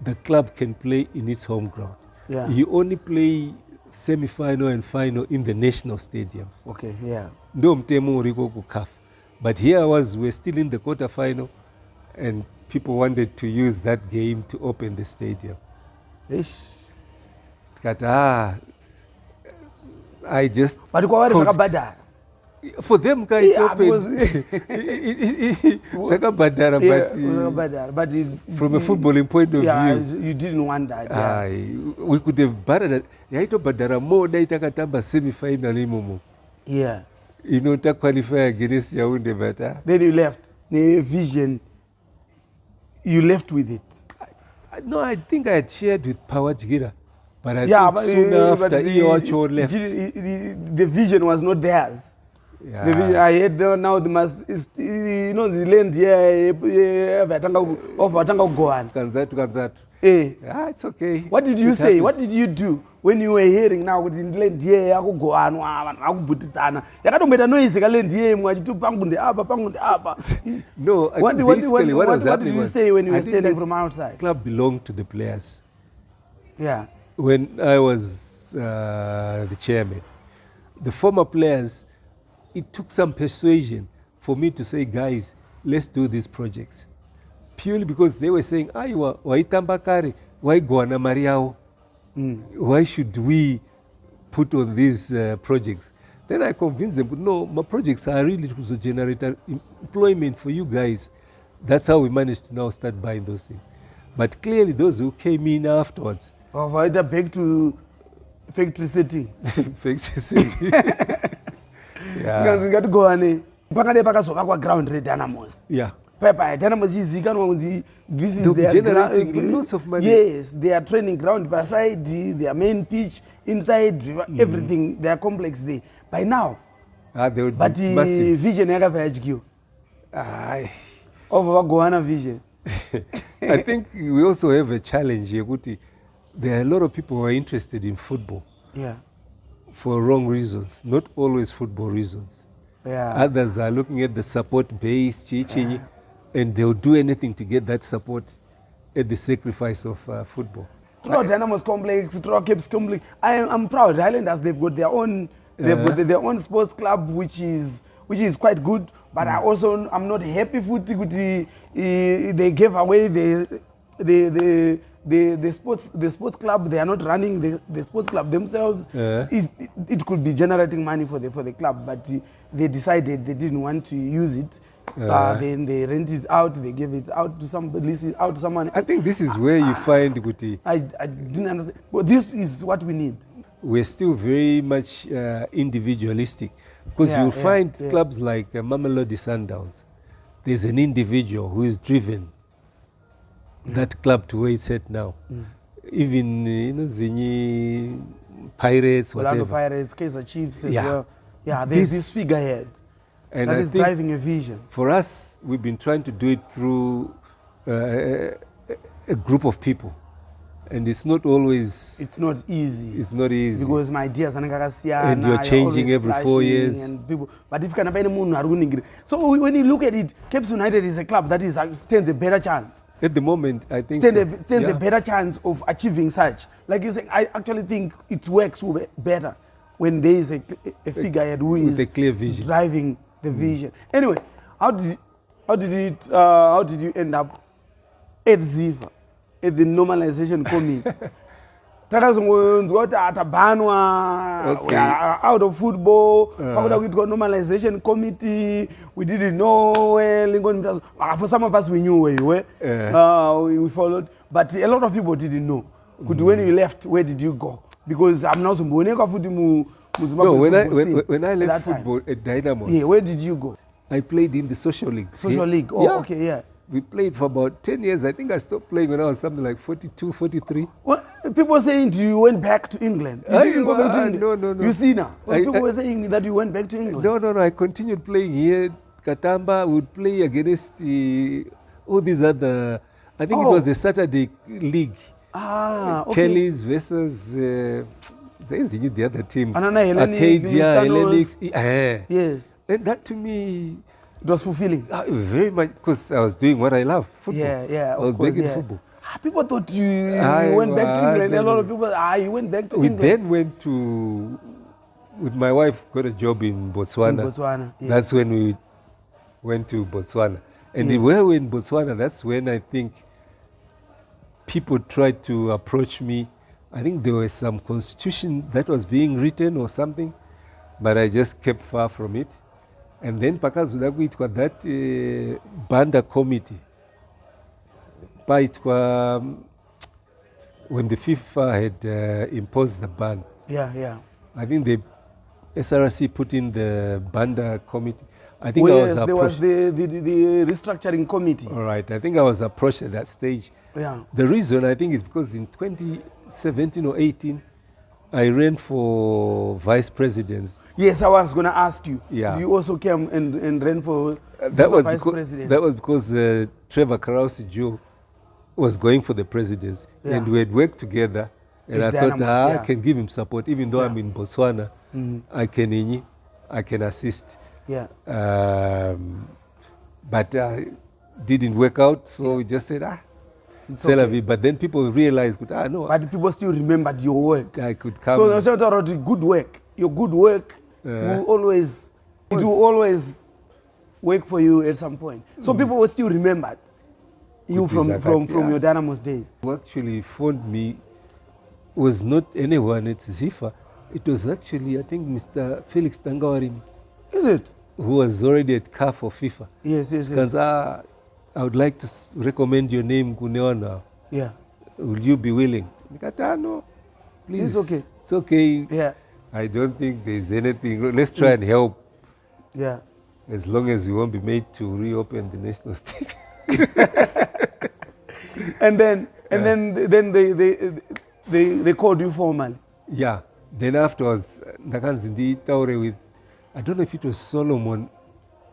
the club can play in its home ground. Yeah. You only play semi-final and final in the national stadiums. Okay, yeah. No Mteme Uriko Kukaf. But here we're still in the quarter-final, and people wanted to use that game to open the stadium. Ish. I just... But for them, it opened. But from a footballing point of view, you didn't want that. Yeah. We could have battered it. More semi-final. Yeah. You know, to qualify against Yaounde, but then you left. The vision, you left with it. No, I think I had shared with Pawajgira, but I think soon after Iocho left. The vision was not theirs. Yeah. The vision, I had now the the land here of Watanga Goan. It's okay. What did you say? What did you do when you were hearing now with the land here? I go on. I go put it on. You can't make a noise. I land here. What did you say when you were standing from outside? Club belonged to the players. Yeah. When I was the chairman, the former players, it took some persuasion for me to say, guys, let's do these projects. Purely because they were saying, why Tambakari, why Guana Mariao? Why should we put on these projects? Then I convinced them, no, my projects are really to generate employment for you guys. That's how we managed to now start buying those things. But clearly those who came in afterwards. Back to factory setting. Factory setting. Yeah. Got to go on. Ground Dynamos. Yeah. Dynamos this is their generating lots of money. Yes, they are training ground beside their main pitch, inside everything, their complex there. By now, they would but be massive. Vision HQ. Over Goana Vision. I think we also have a challenge here. There are a lot of people who are interested in football. Yeah. For wrong reasons, not always football reasons. Yeah. Others are looking at the support base, and they'll do anything to get that support at the sacrifice of football. Post-Dynamos complex, Cape's complex. I'm proud. Highlanders, they've got their own. They've got their own sports club, which is quite good. But I'm not happy for they gave away the sports club. They are not running the sports club themselves. It could be generating money for the club, but they decided they didn't want to use it. Then they rent it out. They give it out to somebody, lease it out to someone else. I think this is where you find Guti. I didn't understand. But this is what we need. We're still very much individualistic, because you'll find clubs like Mamelodi Sundowns. There's an individual who is driven that club to where it's at now. Even Zinyi Pirates, whatever. Orlando Pirates, Kaizer Chiefs as well. Yeah, there's this figurehead and that I is think driving a vision. For us, we've been trying to do it through a group of people. And it's not always... It's not easy. It's not easy. Because my ideas are and you're changing every 4 years. And people, but if you can find a so when you look at it, Cape United is a club that stands a better chance. At the moment, I think stands a better chance of achieving such. Like you say, I actually think it works better when there is a figurehead who is with a clear vision, driving the vision. Anyway, how did you end up at Ziva, at the Normalization Committee? Out of football, Normalization Committee, we didn't know where. For some of us, we knew where you were. We followed, but a lot of people didn't know. When you left, where did you go? Because I'm now when I left football at Dynamos, where did you go? I played in the social league. Social league. Oh, okay, yeah. We played for about 10 years. I think I stopped playing when I was something like 42, 43. Well, people saying you went back to England. You didn't go back to England. No. You see now. People were saying that you went back to England. No. I continued playing here. Katamba would play against all these other... I think it was a Saturday league. Okay. Kelly's versus... the other teams. Arcadia, Hellenic. Yes. And that to me... It was fulfilling. Very much, because I was doing what I love, football. Yeah, I was big in football. People thought you went back to England. A lot of people, you went back to England. We then went to, with my wife, got a job in Botswana. Yes. That's when we went to Botswana. And where we were in Botswana, that's when I think people tried to approach me. I think there was some constitution that was being written or something, but I just kept far from it. And then pakazudakuyitwa that banda committee paitwa when the FIFA had imposed the ban. Yeah. I think the SRC put in the banda committee. I think I was approached. There was the restructuring committee. All right. I think I was approached at that stage. Yeah. The reason I think is because in 2017 or 18, I ran for vice presidents. Yes, I was going to ask you. Yeah. Do you also came and ran for vice president? That was because Trevor Krause Joe was going for the presidency. And we had worked together. And I thought, I can give him support. Even though I'm in Botswana, I can assist. Yeah. But didn't work out, so we just said, okay. But then people realized, no. But people still remembered your work. I could come. So that's about good work. Your good work will always work for you at some point. So people will still remember you from your Dynamos days. Who actually phoned me was not anyone at Zifa. It was actually, I think, Mr. Felix Tangawarim. Is it? Who was already at CAF for FIFA. Yes. Because I would like to recommend your name, Kunewana. Yeah. Will you be willing? No, please. It's okay. It's okay. Yeah. I don't think there's anything. Let's try and help. Yeah. As long as we won't be made to reopen the national state. and then they called you formally. Yeah. Then afterwards, Nakanzindi Taure with, I don't know if it was Solomon.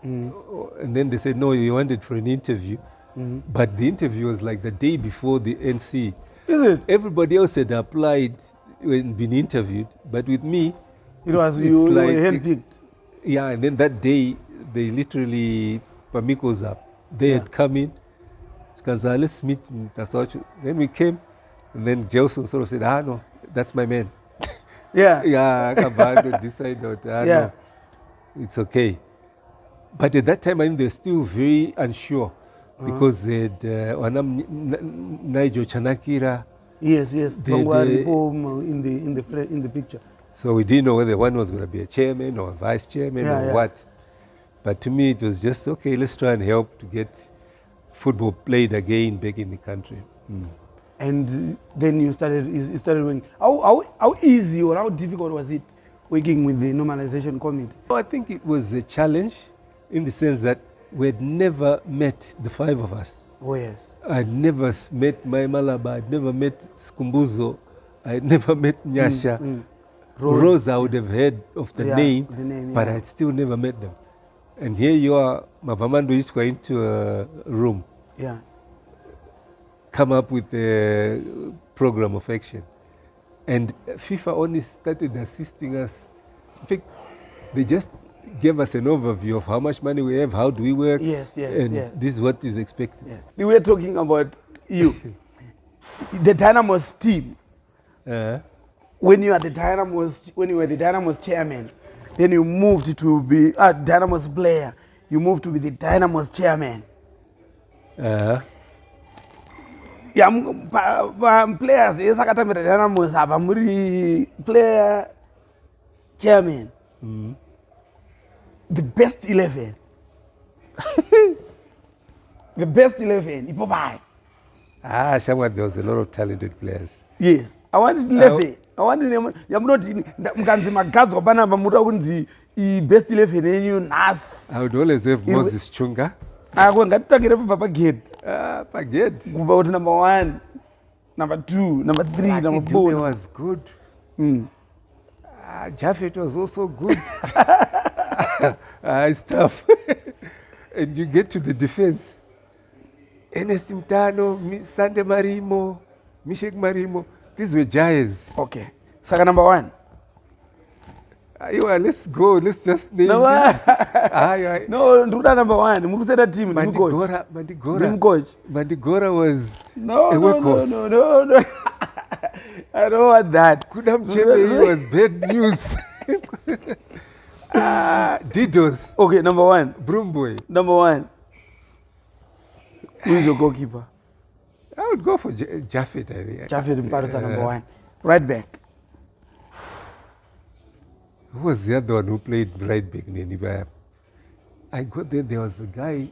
And then they said, no, you wanted for an interview. But the interview was like the day before the NC. Is it? Everybody else had applied and been interviewed. But with me, it was you like, were handpicked. Yeah, and then that day, they literally, Pamiko's up. They had come in. Let's meet Mutasa. Then we came. And then Gelson sort of said, no, that's my man. Yeah. Yeah, Kabando decided, no, it's okay. But at that time, I think they're still very unsure because Nigel Chanakira. Yes. In the picture. So we didn't know whether one was going to be a chairman or a vice chairman or what. But to me, it was just, okay, let's try and help to get football played again back in the country. And then you started working. How easy or how difficult was it working with the Normalization Committee? I think it was a challenge in the sense that we had never met, the five of us. Oh, yes. I'd never met Maimalaba, I'd never met Skumbuzo, I'd never met Nyasha. Rose, I would have heard of the name, but I'd still never met them. And here you are, Mavamando used to go into a room. Yeah. Come up with a program of action. And FIFA only started assisting us. In fact, they just gave us an overview of how much money we have, how do we work, and this is what is expected. Yeah. We were talking about you, the Dynamos team. When you were the Dynamos chairman, then you moved to be a Dynamos player. You moved to be the Dynamos chairman. Players, yes, I got to be the Dynamos. I'm really player chairman. The best 11. The best 11. Ipobai. Shamwa, there was a lot of talented players. Yes. I wanted 11. I wanted them. I'm not Mkanzima Gadzo Banaba Mutaunzi, best 11 in you, Nas. I would always have Moses Chunga. I want to get up Papa Gate. Pagate. About number 1, number 2, number 3, number 4. It was good. Jaffet was also good. Stuff. And you get to the defense. Ernest Mtano, Sande Marimo, Mishek Marimo. These were giants. Okay. Saka number 1. Let's go. Let's just name No, Nduda number 1. Mukuseda team. Mandigora was a workhorse. No. I don't want that. Kudam Chebe was bad news. Didos. Okay, number 1. Broomboy. Number 1. Who is your goalkeeper? I would go for Jaffet, I think. Jaffet Mparusa, number 1. Right back. Who was the other one who played right back? I got there was a guy,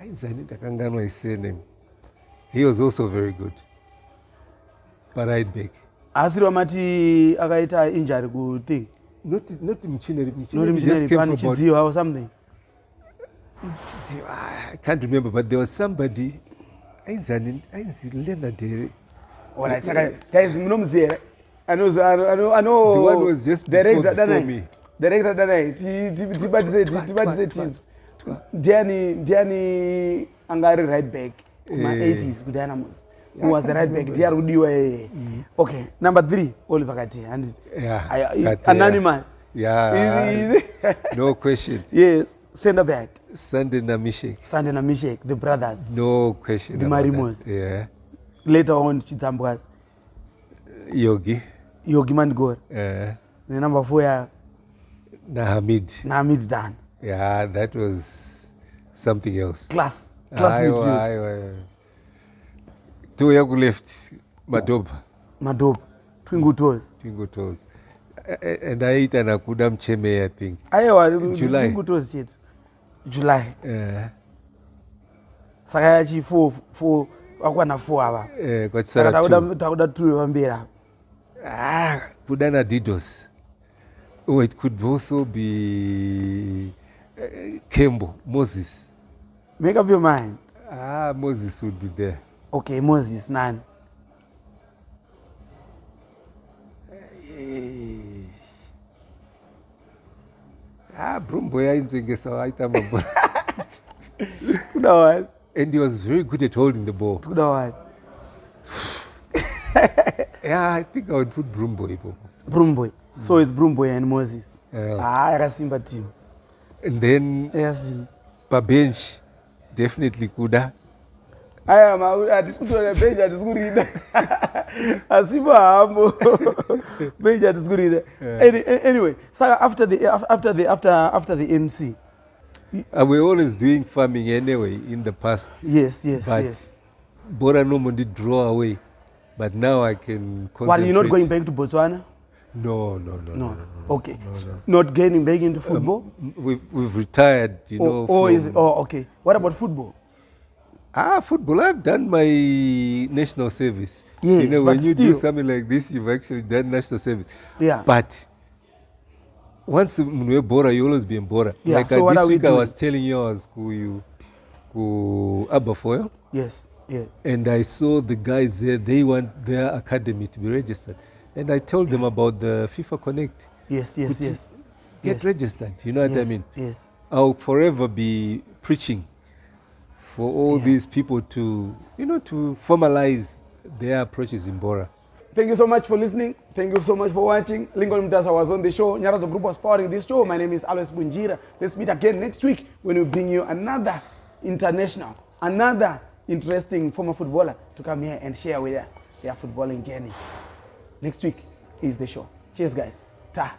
I can't remember his name. He was also very good. But right back. Asiro Mati Agaita injury good thing. Not Michineri. Not Just came from Michineri or something. I can't remember, but there was somebody. Leonard. Guys, I know. The one was just before me. Director Danai. Diani Angari right back. My 80s with Dynamos. Who was the right back? Okay, number 3, Oliver Kati. And anonymous. No question. Yes, center back. Sunday Namishek, the brothers. No question. The Marimos. Yeah. Later on, Chitambwas. Yogi Mandgor. The number 4, Nahamid Dan. Yeah, that was something else. Class with you. Two Yagu left, Madob, Twingu Toes. And I ate an Akudam Cheme, I think. July. Twingu Toes, July. Sakayachi 4 wakwana 4 hour. Takuda 2 wambira. Kudana Didos. Oh, it could also be Kembo, Moses. Make up your mind. Moses would be there. Okay, Moses, none. Brumboy, I think so. And he was very good at holding the ball. Yeah, I think I would put Brumboy. So it's Brumboy and Moses. Simba team. And then per bench, definitely Kuda. aya matisikutora benji hatisikuriida asi mahambo benji hatisikuriida. Anyway, saka after the MC we're always doing farming anyway in the past. Yes, Bora no did draw away, but now I can concentrate. Well, you're not going back to Botswana? No. Okay. Not getting back into football? We've retired, you know. Okay. What about football? Football, I've done my national service. Yes, you know, but when you still, do something like this, you've actually done national service. Yeah. But once you're Bora, you always be in Bora. Yeah, like so this week I was telling you I was to Aberfoyle. Yes. And I saw the guys there, they want their academy to be registered. And I told them about the FIFA Connect. Yes. Get registered, you know what I mean? Yes. I'll forever be preaching for all these people to, you know, to formalize their approaches in Bora. Thank you so much for listening. Thank you so much for watching. Lincoln Mutasa was on the show. Nyarazo Group was powering this show. My name is Alois Bunjira. Let's meet again next week when we bring you another international, another interesting former footballer to come here and share with their footballing journey. Next week is the show. Cheers, guys. Ta.